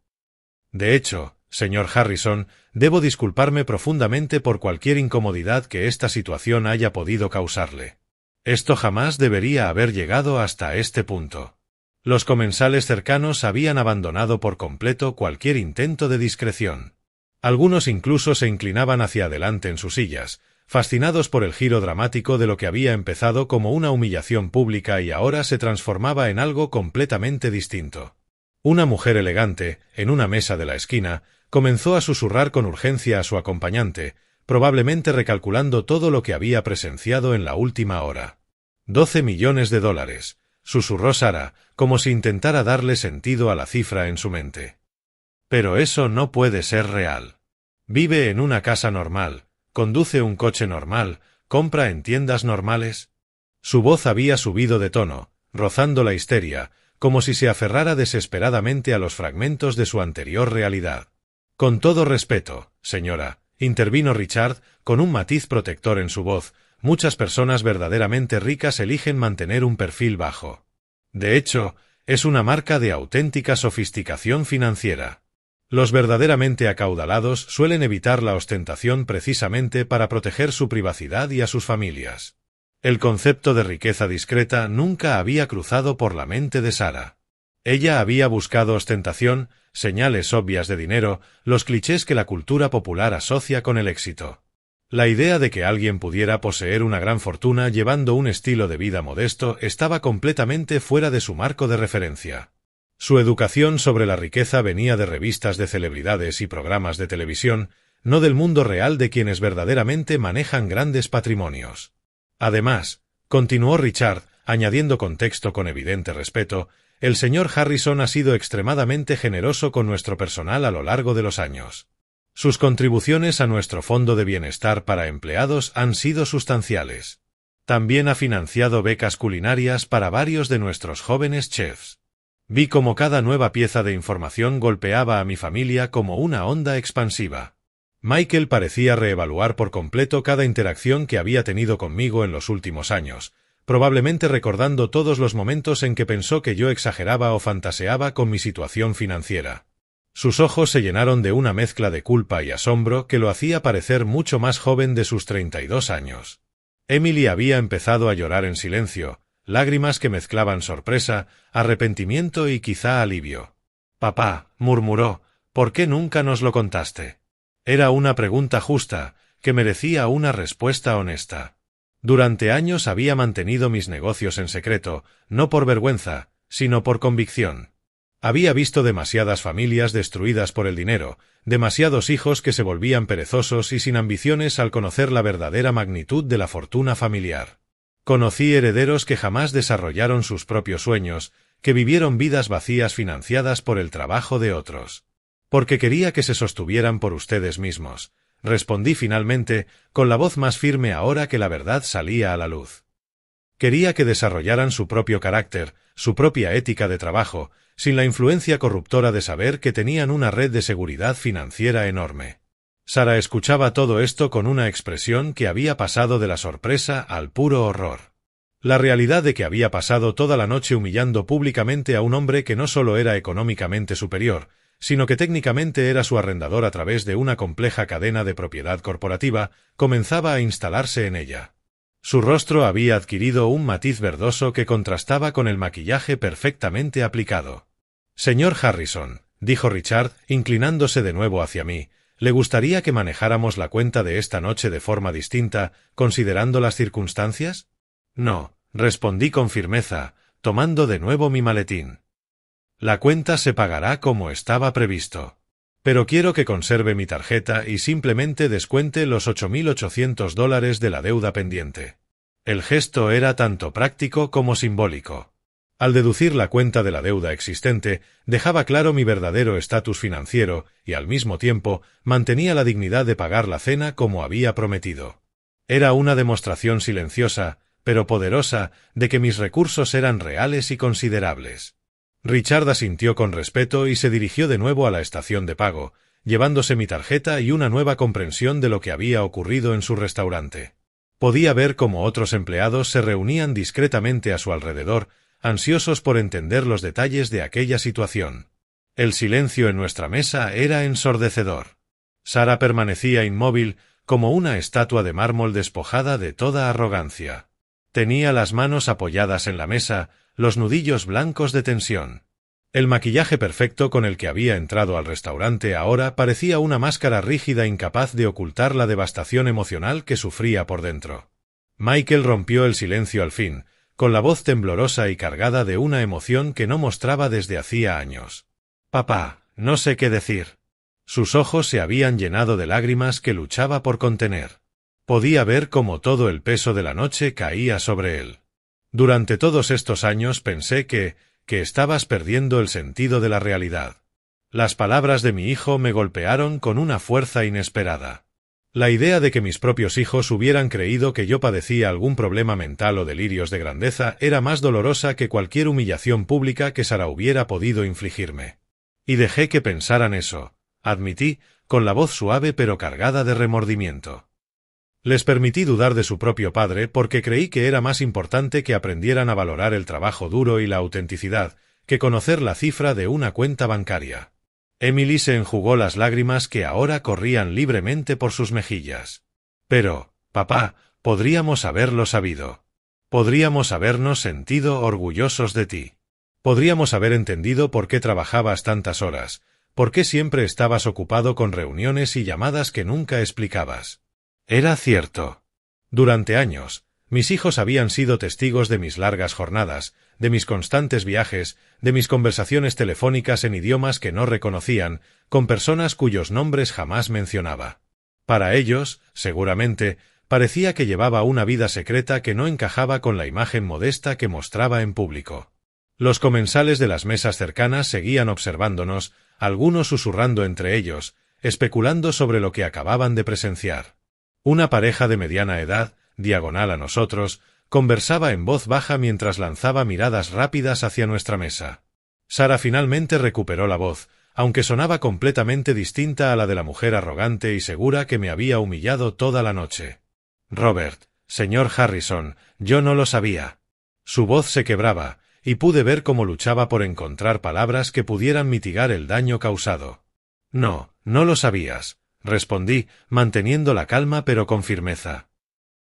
De hecho, señor Harrison, debo disculparme profundamente por cualquier incomodidad que esta situación haya podido causarle. Esto jamás debería haber llegado hasta este punto. Los comensales cercanos habían abandonado por completo cualquier intento de discreción. Algunos incluso se inclinaban hacia adelante en sus sillas, fascinados por el giro dramático de lo que había empezado como una humillación pública y ahora se transformaba en algo completamente distinto. Una mujer elegante, en una mesa de la esquina, comenzó a susurrar con urgencia a su acompañante, probablemente recalculando todo lo que había presenciado en la última hora. $12 millones, susurró Sara, como si intentara darle sentido a la cifra en su mente. Pero eso no puede ser real. Vive en una casa normal, conduce un coche normal, compra en tiendas normales. Su voz había subido de tono, rozando la histeria, como si se aferrara desesperadamente a los fragmentos de su anterior realidad. Con todo respeto, señora, intervino Richard, con un matiz protector en su voz, muchas personas verdaderamente ricas eligen mantener un perfil bajo. De hecho, es una marca de auténtica sofisticación financiera. Los verdaderamente acaudalados suelen evitar la ostentación precisamente para proteger su privacidad y a sus familias. El concepto de riqueza discreta nunca había cruzado por la mente de Sara. Ella había buscado ostentación, señales obvias de dinero, los clichés que la cultura popular asocia con el éxito. La idea de que alguien pudiera poseer una gran fortuna llevando un estilo de vida modesto estaba completamente fuera de su marco de referencia. Su educación sobre la riqueza venía de revistas de celebridades y programas de televisión, no del mundo real de quienes verdaderamente manejan grandes patrimonios. Además, continuó Richard, añadiendo contexto con evidente respeto, el señor Harrison ha sido extremadamente generoso con nuestro personal a lo largo de los años. Sus contribuciones a nuestro fondo de bienestar para empleados han sido sustanciales. También ha financiado becas culinarias para varios de nuestros jóvenes chefs. Vi cómo cada nueva pieza de información golpeaba a mi familia como una onda expansiva. Michael parecía reevaluar por completo cada interacción que había tenido conmigo en los últimos años, probablemente recordando todos los momentos en que pensó que yo exageraba o fantaseaba con mi situación financiera. Sus ojos se llenaron de una mezcla de culpa y asombro que lo hacía parecer mucho más joven de sus 32 años. Emily había empezado a llorar en silencio, lágrimas que mezclaban sorpresa, arrepentimiento y quizá alivio. «Papá», murmuró, «¿por qué nunca nos lo contaste?» Era una pregunta justa, que merecía una respuesta honesta. Durante años había mantenido mis negocios en secreto, no por vergüenza, sino por convicción. Había visto demasiadas familias destruidas por el dinero, demasiados hijos que se volvían perezosos y sin ambiciones al conocer la verdadera magnitud de la fortuna familiar. Conocí herederos que jamás desarrollaron sus propios sueños, que vivieron vidas vacías financiadas por el trabajo de otros. Porque quería que se sostuvieran por ustedes mismos, respondí finalmente, con la voz más firme ahora que la verdad salía a la luz. Quería que desarrollaran su propio carácter, su propia ética de trabajo, sin la influencia corruptora de saber que tenían una red de seguridad financiera enorme. Sara escuchaba todo esto con una expresión que había pasado de la sorpresa al puro horror. La realidad de que había pasado toda la noche humillando públicamente a un hombre que no solo era económicamente superior, sino que técnicamente era su arrendador a través de una compleja cadena de propiedad corporativa, comenzaba a instalarse en ella. Su rostro había adquirido un matiz verdoso que contrastaba con el maquillaje perfectamente aplicado. «Señor Harrison», dijo Richard, inclinándose de nuevo hacia mí, «¿le gustaría que manejáramos la cuenta de esta noche de forma distinta, considerando las circunstancias?» «No», respondí con firmeza, tomando de nuevo mi maletín. «La cuenta se pagará como estaba previsto. Pero quiero que conserve mi tarjeta y simplemente descuente los $8,800 de la deuda pendiente». El gesto era tanto práctico como simbólico. Al deducir la cuenta de la deuda existente, dejaba claro mi verdadero estatus financiero y, al mismo tiempo, mantenía la dignidad de pagar la cena como había prometido. Era una demostración silenciosa, pero poderosa, de que mis recursos eran reales y considerables. Richard asintió con respeto y se dirigió de nuevo a la estación de pago, llevándose mi tarjeta y una nueva comprensión de lo que había ocurrido en su restaurante. Podía ver cómo otros empleados se reunían discretamente a su alrededor, ansiosos por entender los detalles de aquella situación. El silencio en nuestra mesa era ensordecedor. Sara permanecía inmóvil, como una estatua de mármol despojada de toda arrogancia. Tenía las manos apoyadas en la mesa, los nudillos blancos de tensión. El maquillaje perfecto con el que había entrado al restaurante ahora parecía una máscara rígida incapaz de ocultar la devastación emocional que sufría por dentro. Michael rompió el silencio al fin, con la voz temblorosa y cargada de una emoción que no mostraba desde hacía años. «Papá, no sé qué decir». Sus ojos se habían llenado de lágrimas que luchaba por contener. Podía ver cómo todo el peso de la noche caía sobre él. «Durante todos estos años pensé que estabas perdiendo el sentido de la realidad». Las palabras de mi hijo me golpearon con una fuerza inesperada. La idea de que mis propios hijos hubieran creído que yo padecía algún problema mental o delirios de grandeza era más dolorosa que cualquier humillación pública que Sara hubiera podido infligirme. Y dejé que pensaran eso, admití, con la voz suave pero cargada de remordimiento. Les permití dudar de su propio padre porque creí que era más importante que aprendieran a valorar el trabajo duro y la autenticidad que conocer la cifra de una cuenta bancaria. Emily se enjugó las lágrimas que ahora corrían libremente por sus mejillas. «Pero, papá, podríamos haberlo sabido. Podríamos habernos sentido orgullosos de ti. Podríamos haber entendido por qué trabajabas tantas horas, por qué siempre estabas ocupado con reuniones y llamadas que nunca explicabas». Era cierto. Durante años, mis hijos habían sido testigos de mis largas jornadas, de mis constantes viajes, de mis conversaciones telefónicas en idiomas que no reconocían, con personas cuyos nombres jamás mencionaba. Para ellos, seguramente, parecía que llevaba una vida secreta que no encajaba con la imagen modesta que mostraba en público. Los comensales de las mesas cercanas seguían observándonos, algunos susurrando entre ellos, especulando sobre lo que acababan de presenciar. Una pareja de mediana edad, diagonal a nosotros, conversaba en voz baja mientras lanzaba miradas rápidas hacia nuestra mesa. Sara finalmente recuperó la voz, aunque sonaba completamente distinta a la de la mujer arrogante y segura que me había humillado toda la noche. «Robert, señor Harrison, yo no lo sabía». Su voz se quebraba, y pude ver cómo luchaba por encontrar palabras que pudieran mitigar el daño causado. «No, no lo sabías», respondí, manteniendo la calma pero con firmeza.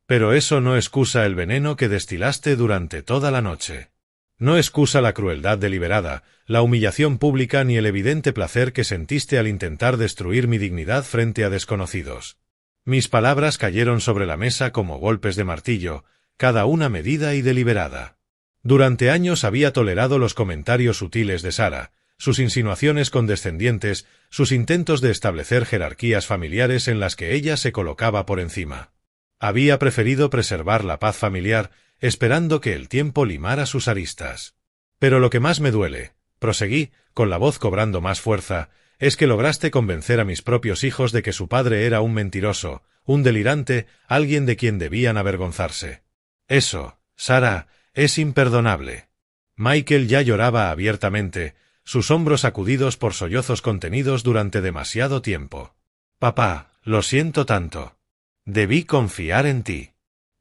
«Pero eso no excusa el veneno que destilaste durante toda la noche. No excusa la crueldad deliberada, la humillación pública ni el evidente placer que sentiste al intentar destruir mi dignidad frente a desconocidos». Mis palabras cayeron sobre la mesa como golpes de martillo, cada una medida y deliberada. Durante años había tolerado los comentarios sutiles de Sara, sus insinuaciones condescendientes, sus intentos de establecer jerarquías familiares en las que ella se colocaba por encima. Había preferido preservar la paz familiar, esperando que el tiempo limara sus aristas. «Pero lo que más me duele», proseguí, con la voz cobrando más fuerza, «es que lograste convencer a mis propios hijos de que su padre era un mentiroso, un delirante, alguien de quien debían avergonzarse. Eso, Sara, es imperdonable». Michael ya lloraba abiertamente, sus hombros sacudidos por sollozos contenidos durante demasiado tiempo. «Papá, lo siento tanto. Debí confiar en ti.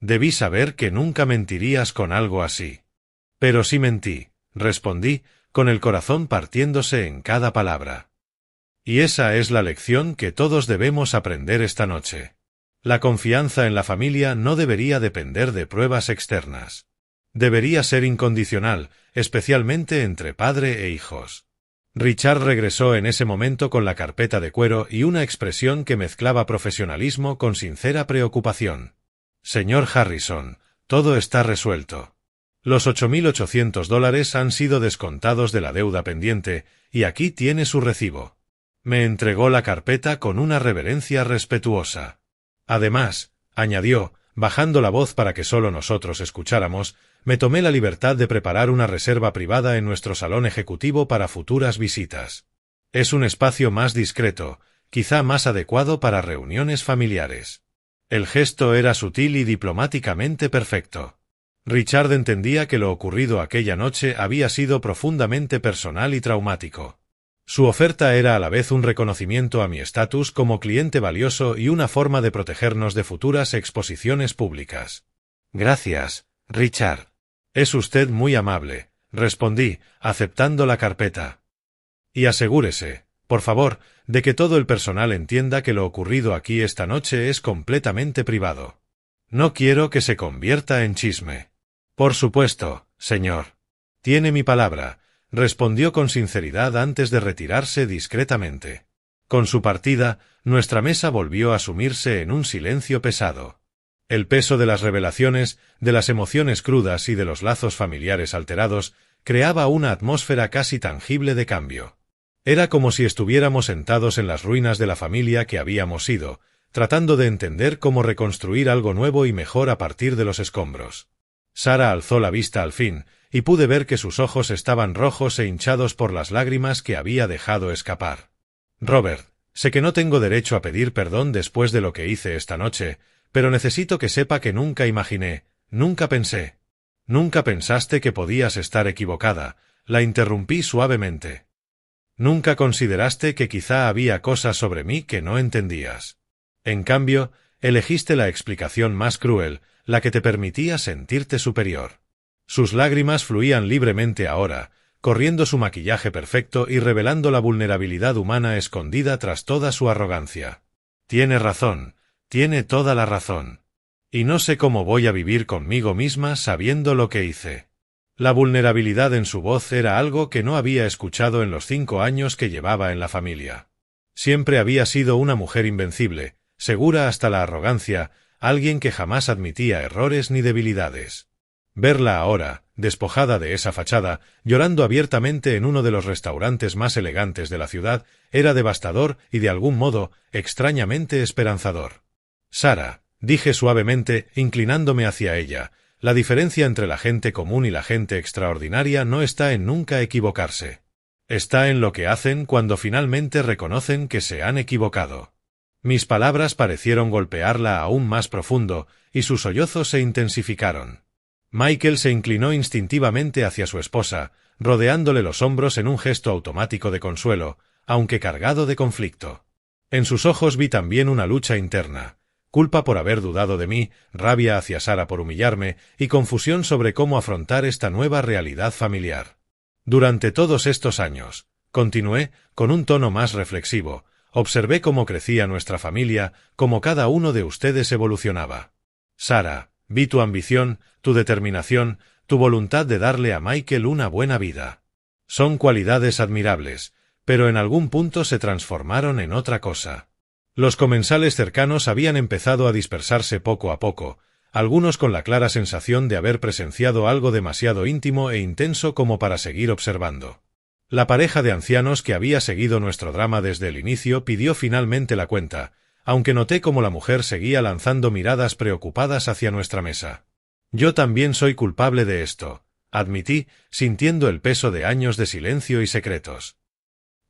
Debí saber que nunca mentirías con algo así. Pero sí mentí, respondí, con el corazón partiéndose en cada palabra. Y esa es la lección que todos debemos aprender esta noche. La confianza en la familia no debería depender de pruebas externas. Debería ser incondicional, especialmente entre padre e hijos. Richard regresó en ese momento con la carpeta de cuero y una expresión que mezclaba profesionalismo con sincera preocupación. Señor Harrison, todo está resuelto. Los $8.800 han sido descontados de la deuda pendiente, y aquí tiene su recibo. Me entregó la carpeta con una reverencia respetuosa. Además, añadió, bajando la voz para que solo nosotros escucháramos, me tomé la libertad de preparar una reserva privada en nuestro salón ejecutivo para futuras visitas. Es un espacio más discreto, quizá más adecuado para reuniones familiares. El gesto era sutil y diplomáticamente perfecto. Richard entendía que lo ocurrido aquella noche había sido profundamente personal y traumático. Su oferta era a la vez un reconocimiento a mi estatus como cliente valioso y una forma de protegernos de futuras exposiciones públicas. Gracias, Richard. Es usted muy amable, respondí, aceptando la carpeta. Y asegúrese, por favor, de que todo el personal entienda que lo ocurrido aquí esta noche es completamente privado. No quiero que se convierta en chisme. Por supuesto, señor. Tiene mi palabra, respondió con sinceridad antes de retirarse discretamente. Con su partida, nuestra mesa volvió a sumirse en un silencio pesado. El peso de las revelaciones, de las emociones crudas y de los lazos familiares alterados, creaba una atmósfera casi tangible de cambio. Era como si estuviéramos sentados en las ruinas de la familia que habíamos sido, tratando de entender cómo reconstruir algo nuevo y mejor a partir de los escombros. Sara alzó la vista al fin, y pude ver que sus ojos estaban rojos e hinchados por las lágrimas que había dejado escapar. Robert, sé que no tengo derecho a pedir perdón después de lo que hice esta noche, pero necesito que sepa que nunca imaginé, nunca pensé. Nunca pensaste que podías estar equivocada, la interrumpí suavemente. Nunca consideraste que quizá había cosas sobre mí que no entendías. En cambio, elegiste la explicación más cruel, la que te permitía sentirte superior. Sus lágrimas fluían libremente ahora, corriendo su maquillaje perfecto y revelando la vulnerabilidad humana escondida tras toda su arrogancia. Tiene razón, tiene toda la razón. Y no sé cómo voy a vivir conmigo misma sabiendo lo que hice. La vulnerabilidad en su voz era algo que no había escuchado en los 5 años que llevaba en la familia. Siempre había sido una mujer invencible, segura hasta la arrogancia, alguien que jamás admitía errores ni debilidades. Verla ahora, despojada de esa fachada, llorando abiertamente en uno de los restaurantes más elegantes de la ciudad, era devastador y de algún modo, extrañamente esperanzador. Sara, dije suavemente, inclinándome hacia ella, la diferencia entre la gente común y la gente extraordinaria no está en nunca equivocarse. Está en lo que hacen cuando finalmente reconocen que se han equivocado. Mis palabras parecieron golpearla aún más profundo, y sus sollozos se intensificaron. Michael se inclinó instintivamente hacia su esposa, rodeándole los hombros en un gesto automático de consuelo, aunque cargado de conflicto. En sus ojos vi también una lucha interna, culpa por haber dudado de mí, rabia hacia Sara por humillarme, y confusión sobre cómo afrontar esta nueva realidad familiar. Durante todos estos años, continué, con un tono más reflexivo, observé cómo crecía nuestra familia, cómo cada uno de ustedes evolucionaba. Sara, vi tu ambición, tu determinación, tu voluntad de darle a Michael una buena vida. Son cualidades admirables, pero en algún punto se transformaron en otra cosa. Los comensales cercanos habían empezado a dispersarse poco a poco, algunos con la clara sensación de haber presenciado algo demasiado íntimo e intenso como para seguir observando. La pareja de ancianos que había seguido nuestro drama desde el inicio pidió finalmente la cuenta, aunque noté cómo la mujer seguía lanzando miradas preocupadas hacia nuestra mesa. Yo también soy culpable de esto, admití, sintiendo el peso de años de silencio y secretos.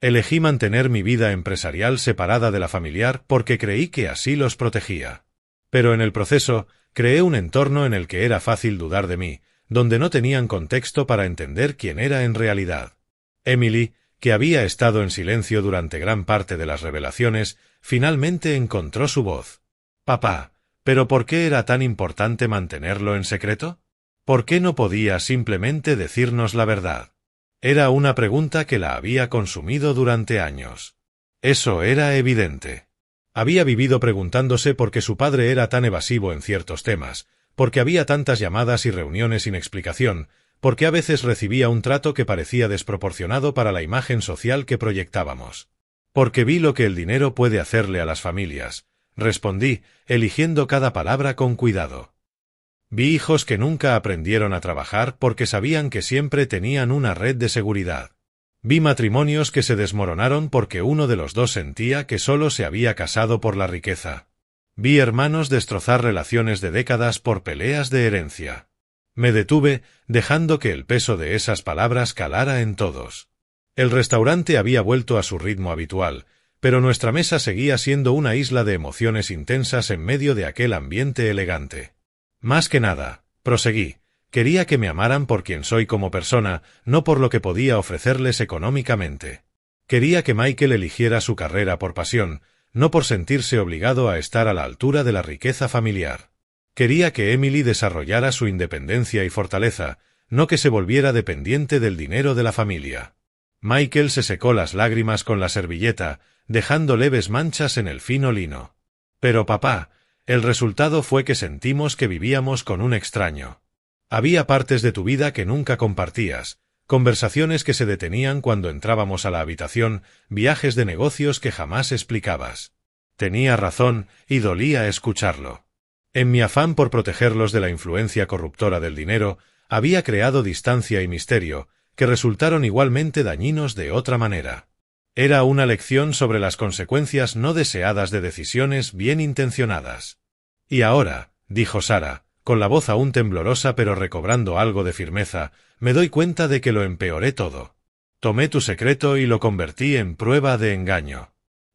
Elegí mantener mi vida empresarial separada de la familiar porque creí que así los protegía. Pero en el proceso, creé un entorno en el que era fácil dudar de mí, donde no tenían contexto para entender quién era en realidad. Emily, que había estado en silencio durante gran parte de las revelaciones, finalmente encontró su voz. «Papá, ¿Pero por qué era tan importante mantenerlo en secreto? ¿Por qué no podía simplemente decirnos la verdad? Era una pregunta que la había consumido durante años. Eso era evidente. Había vivido preguntándose por qué su padre era tan evasivo en ciertos temas, porque había tantas llamadas y reuniones sin explicación, porque a veces recibía un trato que parecía desproporcionado para la imagen social que proyectábamos. Porque vi lo que el dinero puede hacerle a las familias, respondí, eligiendo cada palabra con cuidado. Vi hijos que nunca aprendieron a trabajar porque sabían que siempre tenían una red de seguridad. Vi matrimonios que se desmoronaron porque uno de los dos sentía que solo se había casado por la riqueza. Vi hermanos destrozar relaciones de décadas por peleas de herencia. Me detuve, dejando que el peso de esas palabras calara en todos. El restaurante había vuelto a su ritmo habitual, pero nuestra mesa seguía siendo una isla de emociones intensas en medio de aquel ambiente elegante. Más que nada, proseguí, quería que me amaran por quien soy como persona, no por lo que podía ofrecerles económicamente. Quería que Michael eligiera su carrera por pasión, no por sentirse obligado a estar a la altura de la riqueza familiar. Quería que Emily desarrollara su independencia y fortaleza, no que se volviera dependiente del dinero de la familia. Michael se secó las lágrimas con la servilleta, dejando leves manchas en el fino lino. Pero papá, el resultado fue que sentimos que vivíamos con un extraño. Había partes de tu vida que nunca compartías, conversaciones que se detenían cuando entrábamos a la habitación, viajes de negocios que jamás explicabas. Tenía razón, y dolía escucharlo. En mi afán por protegerlos de la influencia corruptora del dinero, había creado distancia y misterio, que resultaron igualmente dañinos de otra manera. Era una lección sobre las consecuencias no deseadas de decisiones bien intencionadas. Y ahora, dijo Sara, con la voz aún temblorosa pero recobrando algo de firmeza, me doy cuenta de que lo empeoré todo. Tomé tu secreto y lo convertí en prueba de engaño.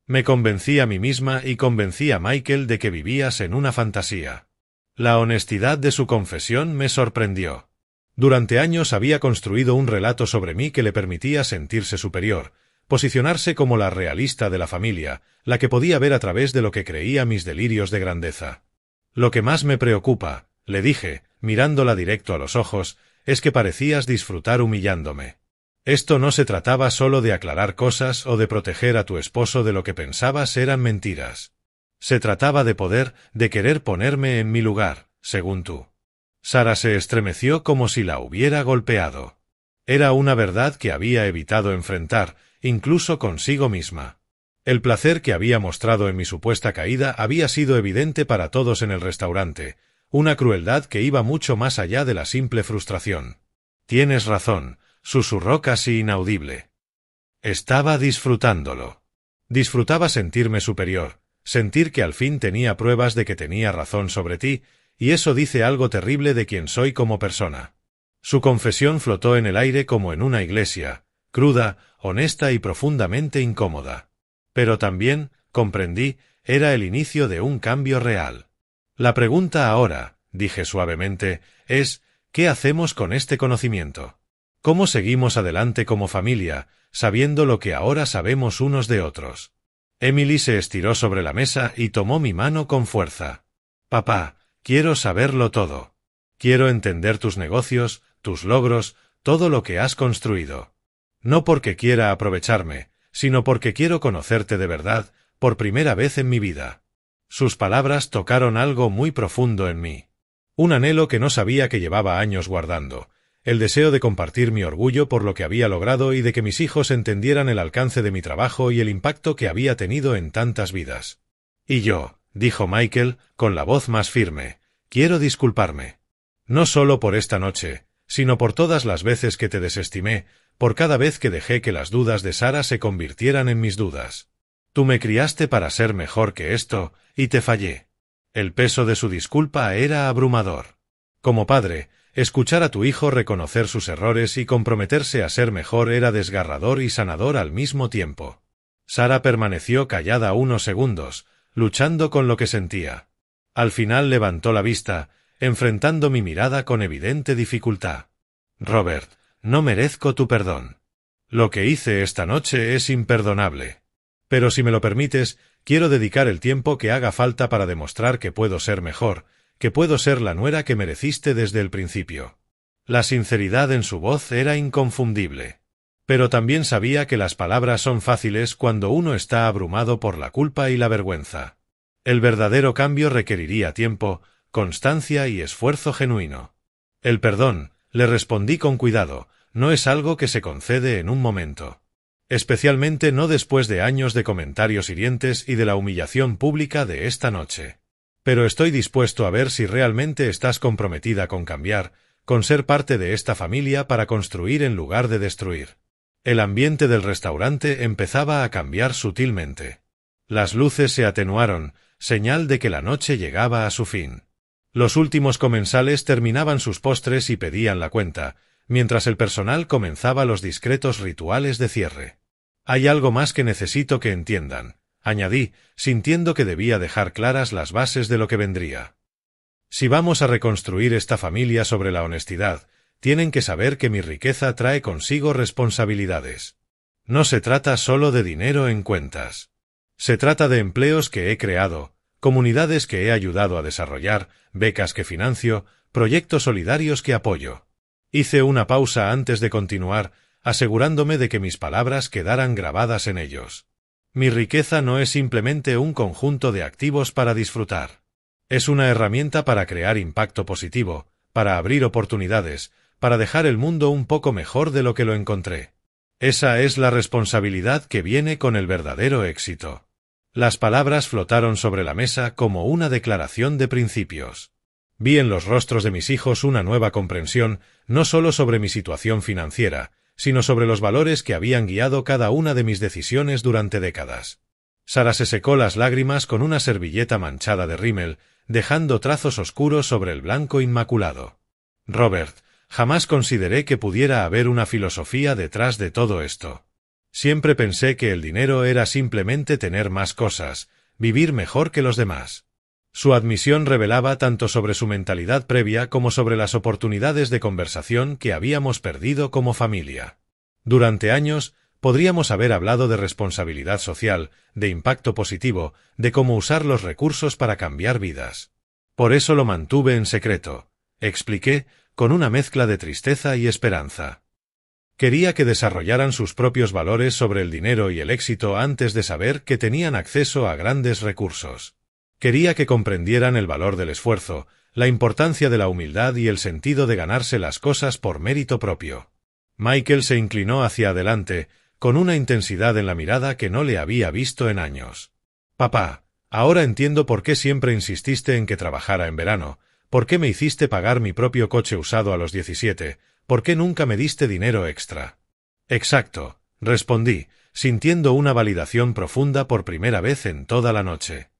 Me convencí a mí misma y convencí a Michael de que vivías en una fantasía. La honestidad de su confesión me sorprendió. Durante años había construido un relato sobre mí que le permitía sentirse superior, posicionarse como la realista de la familia, la que podía ver a través de lo que creía mis delirios de grandeza. Lo que más me preocupa, le dije, mirándola directo a los ojos, es que parecías disfrutar humillándome. Esto no se trataba solo de aclarar cosas o de proteger a tu esposo de lo que pensabas eran mentiras. Se trataba de poder, de querer ponerme en mi lugar, según tú. Sara se estremeció como si la hubiera golpeado. Era una verdad que había evitado enfrentar, incluso consigo misma. El placer que había mostrado en mi supuesta caída había sido evidente para todos en el restaurante, una crueldad que iba mucho más allá de la simple frustración. Tienes razón, susurró casi inaudible. Estaba disfrutándolo. Disfrutaba sentirme superior, sentir que al fin tenía pruebas de que tenía razón sobre ti, y eso dice algo terrible de quién soy como persona. Su confesión flotó en el aire como en una iglesia, cruda, honesta y profundamente incómoda. Pero también, comprendí, era el inicio de un cambio real. La pregunta ahora, dije suavemente, es, ¿qué hacemos con este conocimiento? ¿Cómo seguimos adelante como familia, sabiendo lo que ahora sabemos unos de otros? Emily se estiró sobre la mesa y tomó mi mano con fuerza. Papá, quiero saberlo todo. Quiero entender tus negocios, tus logros, todo lo que has construido. No porque quiera aprovecharme, sino porque quiero conocerte de verdad, por primera vez en mi vida. Sus palabras tocaron algo muy profundo en mí. Un anhelo que no sabía que llevaba años guardando. El deseo de compartir mi orgullo por lo que había logrado y de que mis hijos entendieran el alcance de mi trabajo y el impacto que había tenido en tantas vidas. Y yo, dijo Michael, con la voz más firme, quiero disculparme. No solo por esta noche, sino por todas las veces que te desestimé, por cada vez que dejé que las dudas de Sara se convirtieran en mis dudas. Tú me criaste para ser mejor que esto, y te fallé. El peso de su disculpa era abrumador. Como padre, escuchar a tu hijo reconocer sus errores y comprometerse a ser mejor era desgarrador y sanador al mismo tiempo. Sara permaneció callada unos segundos, luchando con lo que sentía. Al final levantó la vista, enfrentando mi mirada con evidente dificultad. Robert, no merezco tu perdón. Lo que hice esta noche es imperdonable. Pero si me lo permites, Quiero dedicar el tiempo que haga falta para demostrar que puedo ser mejor, que puedo ser la nuera que mereciste desde el principio. La sinceridad en su voz era inconfundible. Pero también sabía que las palabras son fáciles cuando uno está abrumado por la culpa y la vergüenza. El verdadero cambio requeriría tiempo, constancia y esfuerzo genuino. El perdón, le respondí con cuidado, no es algo que se concede en un momento. Especialmente no después de años de comentarios hirientes y de la humillación pública de esta noche. Pero estoy dispuesto a ver si realmente estás comprometida con cambiar, con ser parte de esta familia para construir en lugar de destruir. El ambiente del restaurante empezaba a cambiar sutilmente. Las luces se atenuaron, señal de que la noche llegaba a su fin. Los últimos comensales terminaban sus postres y pedían la cuenta, mientras el personal comenzaba los discretos rituales de cierre. Hay algo más que necesito que entiendan, añadí, sintiendo que debía dejar claras las bases de lo que vendría. Si vamos a reconstruir esta familia sobre la honestidad, tienen que saber que mi riqueza trae consigo responsabilidades. No se trata solo de dinero en cuentas. Se trata de empleos que he creado, comunidades que he ayudado a desarrollar, becas que financio, proyectos solidarios que apoyo. Hice una pausa antes de continuar, asegurándome de que mis palabras quedaran grabadas en ellos. Mi riqueza no es simplemente un conjunto de activos para disfrutar. Es una herramienta para crear impacto positivo, para abrir oportunidades, para dejar el mundo un poco mejor de lo que lo encontré. Esa es la responsabilidad que viene con el verdadero éxito. Las palabras flotaron sobre la mesa como una declaración de principios. Vi en los rostros de mis hijos una nueva comprensión, no solo sobre mi situación financiera, sino sobre los valores que habían guiado cada una de mis decisiones durante décadas. Sara se secó las lágrimas con una servilleta manchada de rímel, dejando trazos oscuros sobre el blanco inmaculado. Robert, jamás consideré que pudiera haber una filosofía detrás de todo esto. Siempre pensé que el dinero era simplemente tener más cosas, vivir mejor que los demás. Su admisión revelaba tanto sobre su mentalidad previa como sobre las oportunidades de conversación que habíamos perdido como familia. Durante años, podríamos haber hablado de responsabilidad social, de impacto positivo, de cómo usar los recursos para cambiar vidas. Por eso lo mantuve en secreto, expliqué, con una mezcla de tristeza y esperanza. Quería que desarrollaran sus propios valores sobre el dinero y el éxito antes de saber que tenían acceso a grandes recursos. Quería que comprendieran el valor del esfuerzo, la importancia de la humildad y el sentido de ganarse las cosas por mérito propio. Michael se inclinó hacia adelante, con una intensidad en la mirada que no le había visto en años. Papá, ahora entiendo por qué siempre insististe en que trabajara en verano. ¿Por qué me hiciste pagar mi propio coche usado a los 17? ¿Por qué nunca me diste dinero extra? Exacto, respondí, sintiendo una validación profunda por primera vez en toda la noche.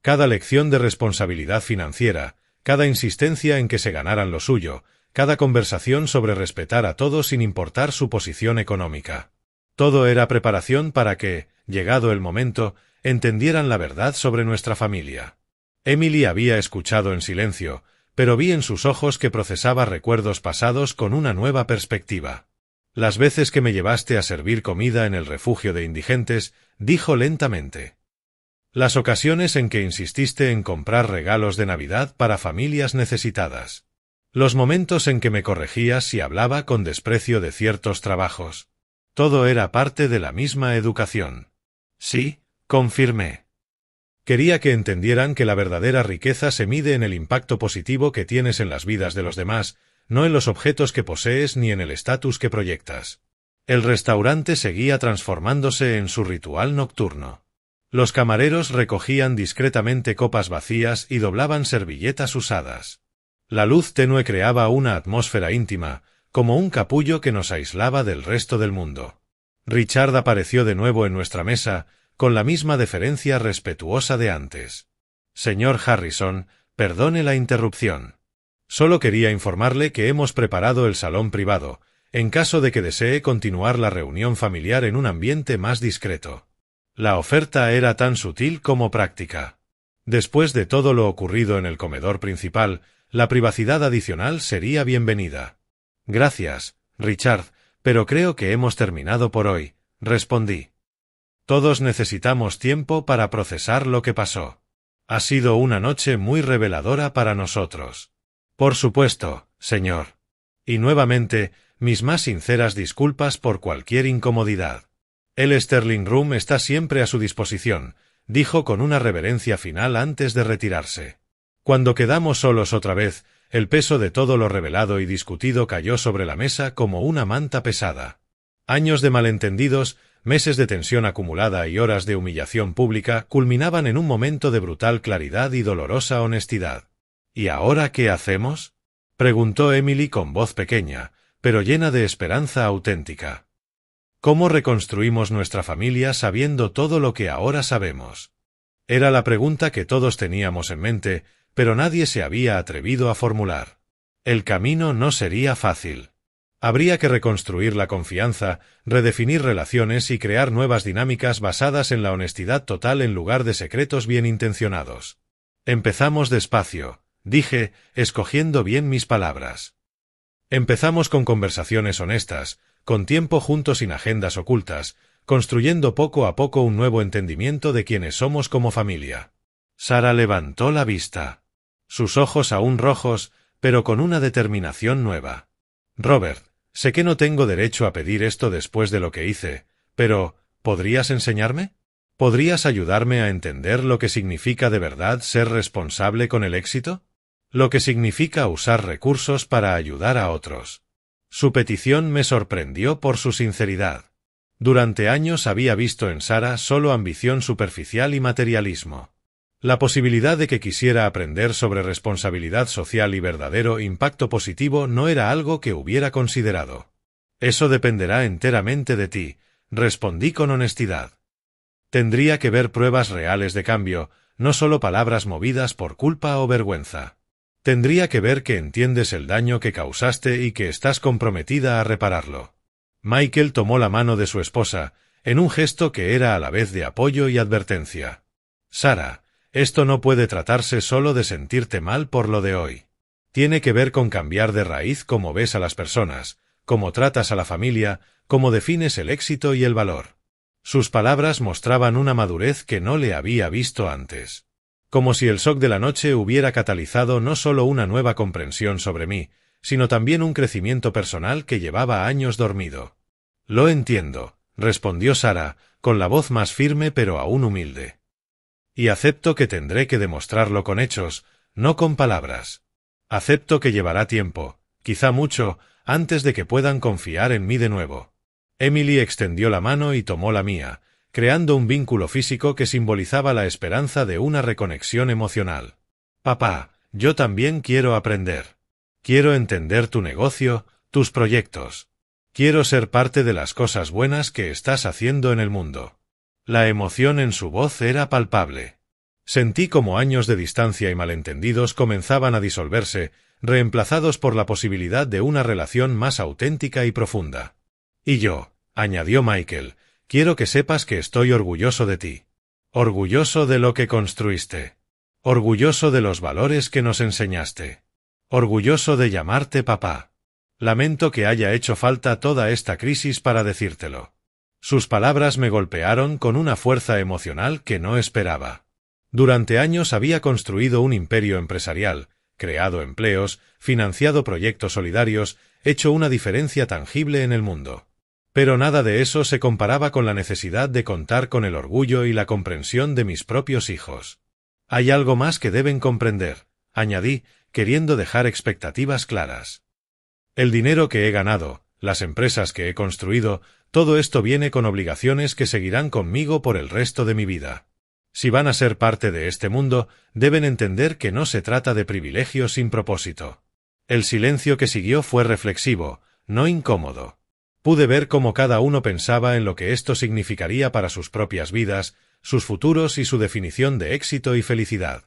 Cada lección de responsabilidad financiera, cada insistencia en que se ganaran lo suyo, cada conversación sobre respetar a todos sin importar su posición económica. Todo era preparación para que, llegado el momento, entendieran la verdad sobre nuestra familia. Emily había escuchado en silencio, pero vi en sus ojos que procesaba recuerdos pasados con una nueva perspectiva. Las veces que me llevaste a servir comida en el refugio de indigentes, dijo lentamente. Las ocasiones en que insististe en comprar regalos de Navidad para familias necesitadas. Los momentos en que me corregías si hablaba con desprecio de ciertos trabajos. Todo era parte de la misma educación. Sí, confirmé. Quería que entendieran que la verdadera riqueza se mide en el impacto positivo que tienes en las vidas de los demás, no en los objetos que posees ni en el estatus que proyectas. El restaurante seguía transformándose en su ritual nocturno. Los camareros recogían discretamente copas vacías y doblaban servilletas usadas. La luz tenue creaba una atmósfera íntima, como un capullo que nos aislaba del resto del mundo. Richard apareció de nuevo en nuestra mesa, con la misma deferencia respetuosa de antes. Señor Harrison, perdone la interrupción. Solo quería informarle que hemos preparado el salón privado, en caso de que desee continuar la reunión familiar en un ambiente más discreto. La oferta era tan sutil como práctica. Después de todo lo ocurrido en el comedor principal, la privacidad adicional sería bienvenida. Gracias, Richard, pero creo que hemos terminado por hoy, respondí. Todos necesitamos tiempo para procesar lo que pasó. Ha sido una noche muy reveladora para nosotros. Por supuesto, señor. Y nuevamente, mis más sinceras disculpas por cualquier incomodidad. El Sterling Room está siempre a su disposición, dijo con una reverencia final antes de retirarse. Cuando quedamos solos otra vez, el peso de todo lo revelado y discutido cayó sobre la mesa como una manta pesada. Años de malentendidos, meses de tensión acumulada y horas de humillación pública culminaban en un momento de brutal claridad y dolorosa honestidad. ¿Y ahora qué hacemos?, preguntó Emily con voz pequeña, pero llena de esperanza auténtica. ¿Cómo reconstruimos nuestra familia sabiendo todo lo que ahora sabemos? Era la pregunta que todos teníamos en mente, pero nadie se había atrevido a formular. El camino no sería fácil. Habría que reconstruir la confianza, redefinir relaciones y crear nuevas dinámicas basadas en la honestidad total en lugar de secretos bien intencionados. Empezamos despacio, dije, escogiendo bien mis palabras. Empezamos con conversaciones honestas, con tiempo juntos sin agendas ocultas, construyendo poco a poco un nuevo entendimiento de quiénes somos como familia. Sara levantó la vista. Sus ojos aún rojos, pero con una determinación nueva. Robert, sé que no tengo derecho a pedir esto después de lo que hice, pero ¿podrías enseñarme? ¿Podrías ayudarme a entender lo que significa de verdad ser responsable con el éxito? Lo que significa usar recursos para ayudar a otros. Su petición me sorprendió por su sinceridad. Durante años había visto en Sara solo ambición superficial y materialismo. La posibilidad de que quisiera aprender sobre responsabilidad social y verdadero impacto positivo no era algo que hubiera considerado. Eso dependerá enteramente de ti, respondí con honestidad. Tendría que ver pruebas reales de cambio, no solo palabras movidas por culpa o vergüenza. Tendría que ver que entiendes el daño que causaste y que estás comprometida a repararlo. Michael tomó la mano de su esposa, en un gesto que era a la vez de apoyo y advertencia. Sara, esto no puede tratarse solo de sentirte mal por lo de hoy. Tiene que ver con cambiar de raíz cómo ves a las personas, cómo tratas a la familia, cómo defines el éxito y el valor. Sus palabras mostraban una madurez que no le había visto antes. Como si el shock de la noche hubiera catalizado no solo una nueva comprensión sobre mí, sino también un crecimiento personal que llevaba años dormido. Lo entiendo, respondió Sara, con la voz más firme pero aún humilde. Y acepto que tendré que demostrarlo con hechos, no con palabras. Acepto que llevará tiempo, quizá mucho, antes de que puedan confiar en mí de nuevo. Emily extendió la mano y tomó la mía, creando un vínculo físico que simbolizaba la esperanza de una reconexión emocional. Papá, yo también quiero aprender. Quiero entender tu negocio, tus proyectos. Quiero ser parte de las cosas buenas que estás haciendo en el mundo. La emoción en su voz era palpable. Sentí como años de distancia y malentendidos comenzaban a disolverse, reemplazados por la posibilidad de una relación más auténtica y profunda. Y yo, añadió Michael, quiero que sepas que estoy orgulloso de ti. Orgulloso de lo que construiste. Orgulloso de los valores que nos enseñaste. Orgulloso de llamarte papá. Lamento que haya hecho falta toda esta crisis para decírtelo. Sus palabras me golpearon con una fuerza emocional que no esperaba. Durante años había construido un imperio empresarial, creado empleos, financiado proyectos solidarios, hecho una diferencia tangible en el mundo. Pero nada de eso se comparaba con la necesidad de contar con el orgullo y la comprensión de mis propios hijos. Hay algo más que deben comprender, añadí, queriendo dejar expectativas claras. El dinero que he ganado, las empresas que he construido, todo esto viene con obligaciones que seguirán conmigo por el resto de mi vida. Si van a ser parte de este mundo, deben entender que no se trata de privilegios sin propósito. El silencio que siguió fue reflexivo, no incómodo. Pude ver cómo cada uno pensaba en lo que esto significaría para sus propias vidas, sus futuros y su definición de éxito y felicidad.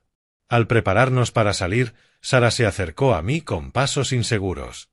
Al prepararnos para salir, Sara se acercó a mí con pasos inseguros.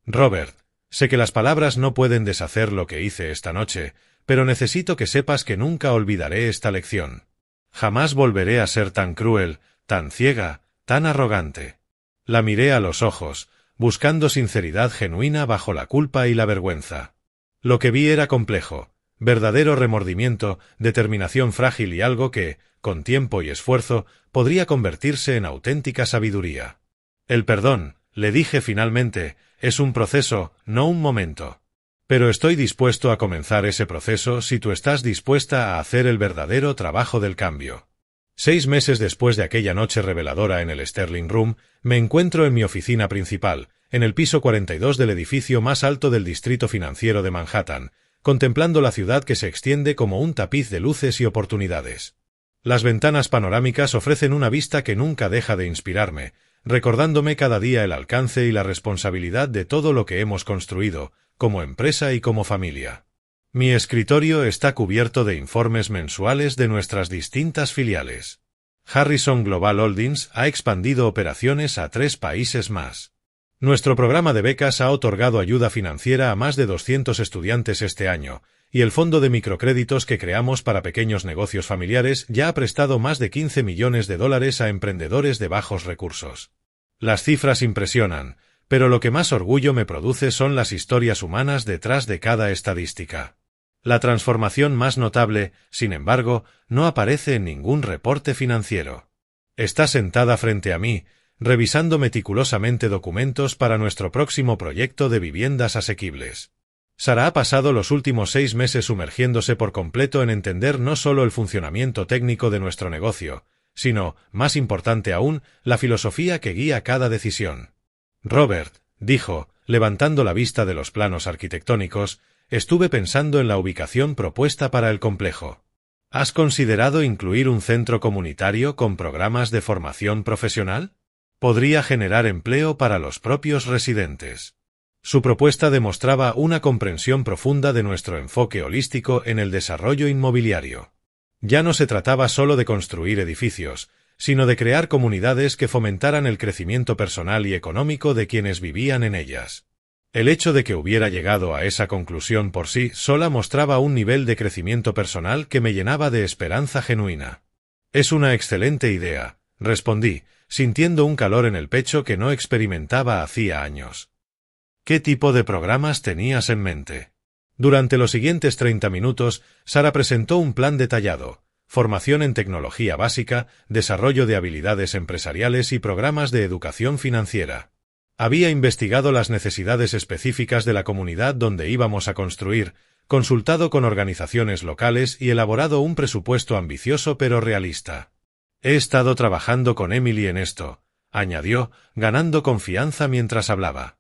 Robert, sé que las palabras no pueden deshacer lo que hice esta noche, pero necesito que sepas que nunca olvidaré esta lección. Jamás volveré a ser tan cruel, tan ciega, tan arrogante. La miré a los ojos, buscando sinceridad genuina bajo la culpa y la vergüenza. Lo que vi era complejo, verdadero remordimiento, determinación frágil y algo que, con tiempo y esfuerzo, podría convertirse en auténtica sabiduría. El perdón, le dije finalmente, es un proceso, no un momento. Pero estoy dispuesto a comenzar ese proceso si tú estás dispuesta a hacer el verdadero trabajo del cambio. 6 meses después de aquella noche reveladora en el Sterling Room, me encuentro en mi oficina principal, en el piso 42 del edificio más alto del distrito financiero de Manhattan, contemplando la ciudad que se extiende como un tapiz de luces y oportunidades. Las ventanas panorámicas ofrecen una vista que nunca deja de inspirarme, recordándome cada día el alcance y la responsabilidad de todo lo que hemos construido, como empresa y como familia. Mi escritorio está cubierto de informes mensuales de nuestras distintas filiales. Harrison Global Holdings ha expandido operaciones a 3 países más. Nuestro programa de becas ha otorgado ayuda financiera a más de 200 estudiantes este año, y el fondo de microcréditos que creamos para pequeños negocios familiares ya ha prestado más de $15 millones a emprendedores de bajos recursos. Las cifras impresionan, pero lo que más orgullo me produce son las historias humanas detrás de cada estadística. La transformación más notable, sin embargo, no aparece en ningún reporte financiero. Está sentada frente a mí, revisando meticulosamente documentos para nuestro próximo proyecto de viviendas asequibles. Sara ha pasado los últimos 6 meses sumergiéndose por completo en entender no solo el funcionamiento técnico de nuestro negocio, sino, más importante aún, la filosofía que guía cada decisión. Robert, dijo, levantando la vista de los planos arquitectónicos, estuve pensando en la ubicación propuesta para el complejo. ¿Has considerado incluir un centro comunitario con programas de formación profesional? Podría generar empleo para los propios residentes. Su propuesta demostraba una comprensión profunda de nuestro enfoque holístico en el desarrollo inmobiliario. Ya no se trataba solo de construir edificios, sino de crear comunidades que fomentaran el crecimiento personal y económico de quienes vivían en ellas. El hecho de que hubiera llegado a esa conclusión por sí sola mostraba un nivel de crecimiento personal que me llenaba de esperanza genuina. Es una excelente idea, respondí, sintiendo un calor en el pecho que no experimentaba hacía años. ¿Qué tipo de programas tenías en mente? Durante los siguientes 30 minutos, Sara presentó un plan detallado: formación en tecnología básica, desarrollo de habilidades empresariales y programas de educación financiera. Había investigado las necesidades específicas de la comunidad donde íbamos a construir, consultado con organizaciones locales y elaborado un presupuesto ambicioso pero realista. He estado trabajando con Emily en esto, añadió, ganando confianza mientras hablaba.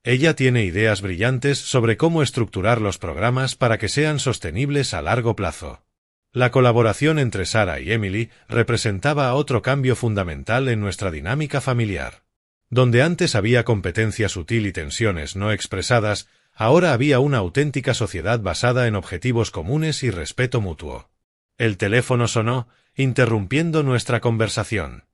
Ella tiene ideas brillantes sobre cómo estructurar los programas para que sean sostenibles a largo plazo. La colaboración entre Sara y Emily representaba otro cambio fundamental en nuestra dinámica familiar. Donde antes había competencia sutil y tensiones no expresadas, ahora había una auténtica sociedad basada en objetivos comunes y respeto mutuo. El teléfono sonó, interrumpiendo nuestra conversación.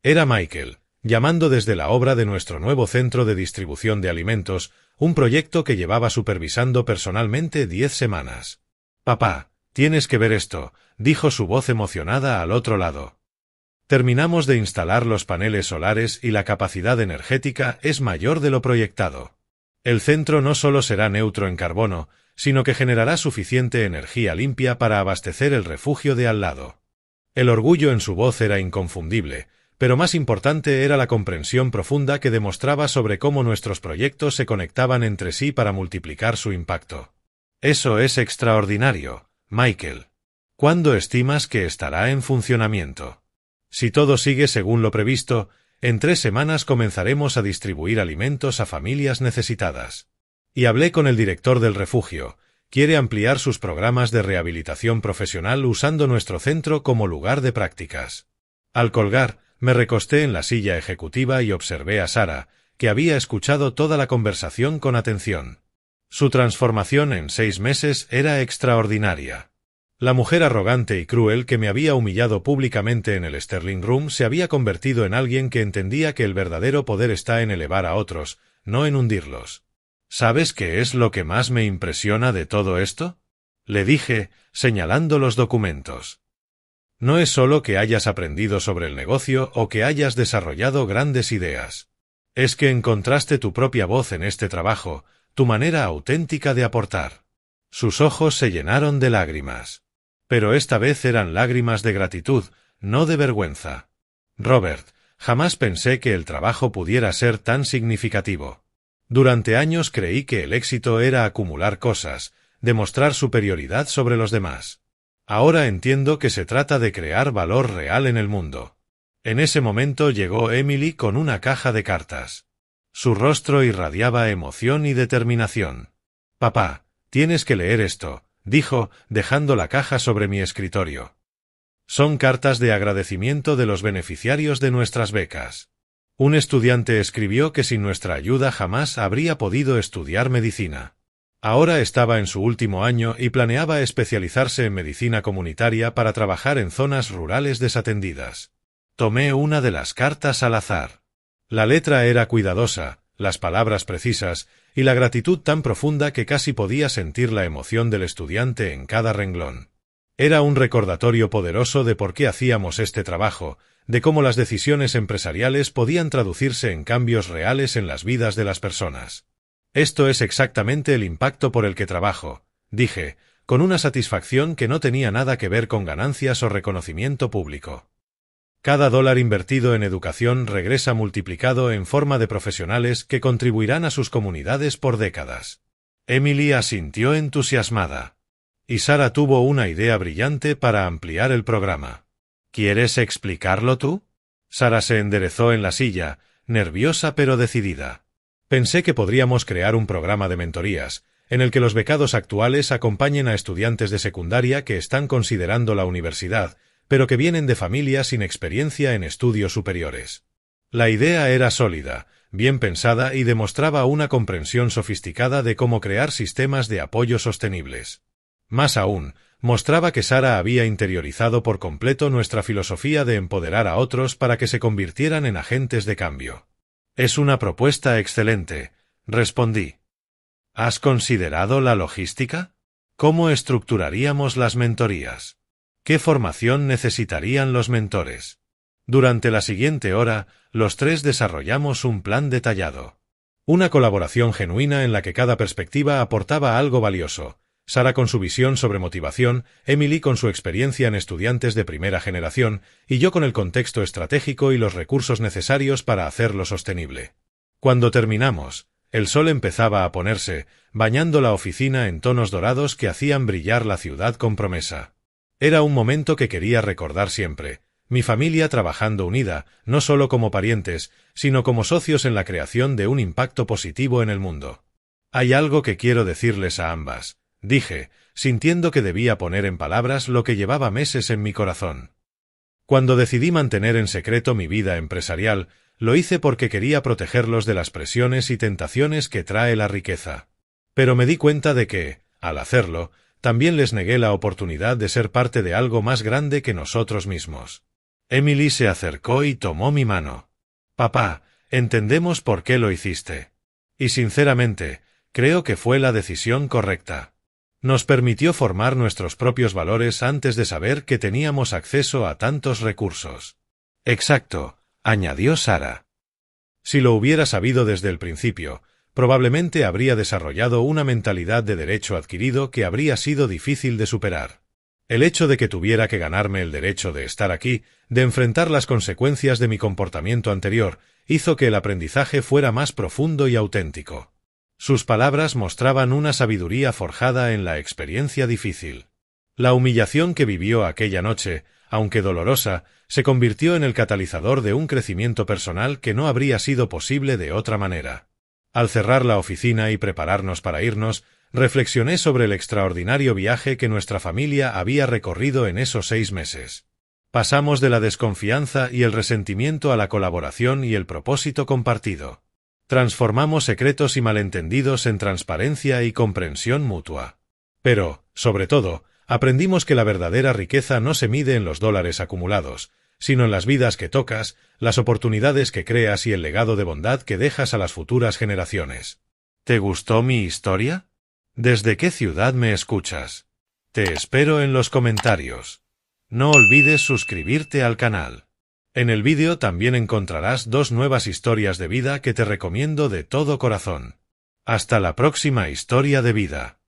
Era Michael, llamando desde la obra de nuestro nuevo centro de distribución de alimentos, un proyecto que llevaba supervisando personalmente 10 semanas. «Papá, tienes que ver esto», dijo su voz emocionada al otro lado. Terminamos de instalar los paneles solares y la capacidad energética es mayor de lo proyectado. El centro no solo será neutro en carbono, sino que generará suficiente energía limpia para abastecer el refugio de al lado. El orgullo en su voz era inconfundible, pero más importante era la comprensión profunda que demostraba sobre cómo nuestros proyectos se conectaban entre sí para multiplicar su impacto. Eso es extraordinario, Michael. ¿Cuándo estimas que estará en funcionamiento? Si todo sigue según lo previsto, en 3 semanas comenzaremos a distribuir alimentos a familias necesitadas. Y hablé con el director del refugio. Quiere ampliar sus programas de rehabilitación profesional usando nuestro centro como lugar de prácticas. Al colgar, me recosté en la silla ejecutiva y observé a Sara, que había escuchado toda la conversación con atención. Su transformación en 6 meses era extraordinaria. La mujer arrogante y cruel que me había humillado públicamente en el Sterling Room se había convertido en alguien que entendía que el verdadero poder está en elevar a otros, no en hundirlos. ¿Sabes qué es lo que más me impresiona de todo esto?, le dije, señalando los documentos. No es solo que hayas aprendido sobre el negocio o que hayas desarrollado grandes ideas. Es que encontraste tu propia voz en este trabajo, tu manera auténtica de aportar. Sus ojos se llenaron de lágrimas. Pero esta vez eran lágrimas de gratitud, no de vergüenza. Robert, jamás pensé que el trabajo pudiera ser tan significativo. Durante años creí que el éxito era acumular cosas, demostrar superioridad sobre los demás. Ahora entiendo que se trata de crear valor real en el mundo. En ese momento llegó Emily con una caja de cartas. Su rostro irradiaba emoción y determinación. «Papá, tienes que leer esto», dijo, dejando la caja sobre mi escritorio. Son cartas de agradecimiento de los beneficiarios de nuestras becas. Un estudiante escribió que sin nuestra ayuda jamás habría podido estudiar medicina. Ahora estaba en su último año y planeaba especializarse en medicina comunitaria para trabajar en zonas rurales desatendidas. Tomé una de las cartas al azar. La letra era cuidadosa, las palabras precisas, y la gratitud tan profunda que casi podía sentir la emoción del estudiante en cada renglón. Era un recordatorio poderoso de por qué hacíamos este trabajo, de cómo las decisiones empresariales podían traducirse en cambios reales en las vidas de las personas. Esto es exactamente el impacto por el que trabajo, dije, con una satisfacción que no tenía nada que ver con ganancias o reconocimiento público. Cada dólar invertido en educación regresa multiplicado en forma de profesionales que contribuirán a sus comunidades por décadas. Emily asintió entusiasmada. Y Sara tuvo una idea brillante para ampliar el programa. ¿Quieres explicarlo tú? Sara se enderezó en la silla, nerviosa pero decidida. Pensé que podríamos crear un programa de mentorías, en el que los becados actuales acompañen a estudiantes de secundaria que están considerando la universidad, pero que vienen de familias sin experiencia en estudios superiores. La idea era sólida, bien pensada y demostraba una comprensión sofisticada de cómo crear sistemas de apoyo sostenibles. Más aún, mostraba que Sara había interiorizado por completo nuestra filosofía de empoderar a otros para que se convirtieran en agentes de cambio. «Es una propuesta excelente», respondí. «¿Has considerado la logística? ¿Cómo estructuraríamos las mentorías? ¿Qué formación necesitarían los mentores?» Durante la siguiente hora, los tres desarrollamos un plan detallado. Una colaboración genuina en la que cada perspectiva aportaba algo valioso. Sara con su visión sobre motivación, Emily con su experiencia en estudiantes de primera generación, y yo con el contexto estratégico y los recursos necesarios para hacerlo sostenible. Cuando terminamos, el sol empezaba a ponerse, bañando la oficina en tonos dorados que hacían brillar la ciudad con promesa. Era un momento que quería recordar siempre. Mi familia trabajando unida, no solo como parientes, sino como socios en la creación de un impacto positivo en el mundo. «Hay algo que quiero decirles a ambas», dije, sintiendo que debía poner en palabras lo que llevaba meses en mi corazón. Cuando decidí mantener en secreto mi vida empresarial, lo hice porque quería protegerlos de las presiones y tentaciones que trae la riqueza. Pero me di cuenta de que, al hacerlo, también les negué la oportunidad de ser parte de algo más grande que nosotros mismos. Emily se acercó y tomó mi mano. «Papá, entendemos por qué lo hiciste. Y sinceramente, creo que fue la decisión correcta. Nos permitió formar nuestros propios valores antes de saber que teníamos acceso a tantos recursos». «Exacto», añadió Sara. «Si lo hubiera sabido desde el principio, probablemente habría desarrollado una mentalidad de derecho adquirido que habría sido difícil de superar. El hecho de que tuviera que ganarme el derecho de estar aquí, de enfrentar las consecuencias de mi comportamiento anterior, hizo que el aprendizaje fuera más profundo y auténtico». Sus palabras mostraban una sabiduría forjada en la experiencia difícil. La humillación que vivió aquella noche, aunque dolorosa, se convirtió en el catalizador de un crecimiento personal que no habría sido posible de otra manera. Al cerrar la oficina y prepararnos para irnos, reflexioné sobre el extraordinario viaje que nuestra familia había recorrido en esos 6 meses. Pasamos de la desconfianza y el resentimiento a la colaboración y el propósito compartido. Transformamos secretos y malentendidos en transparencia y comprensión mutua. Pero, sobre todo, aprendimos que la verdadera riqueza no se mide en los dólares acumulados, sino en las vidas que tocas, las oportunidades que creas y el legado de bondad que dejas a las futuras generaciones. ¿Te gustó mi historia? ¿Desde qué ciudad me escuchas? Te espero en los comentarios. No olvides suscribirte al canal. En el vídeo también encontrarás 2 nuevas historias de vida que te recomiendo de todo corazón. Hasta la próxima historia de vida.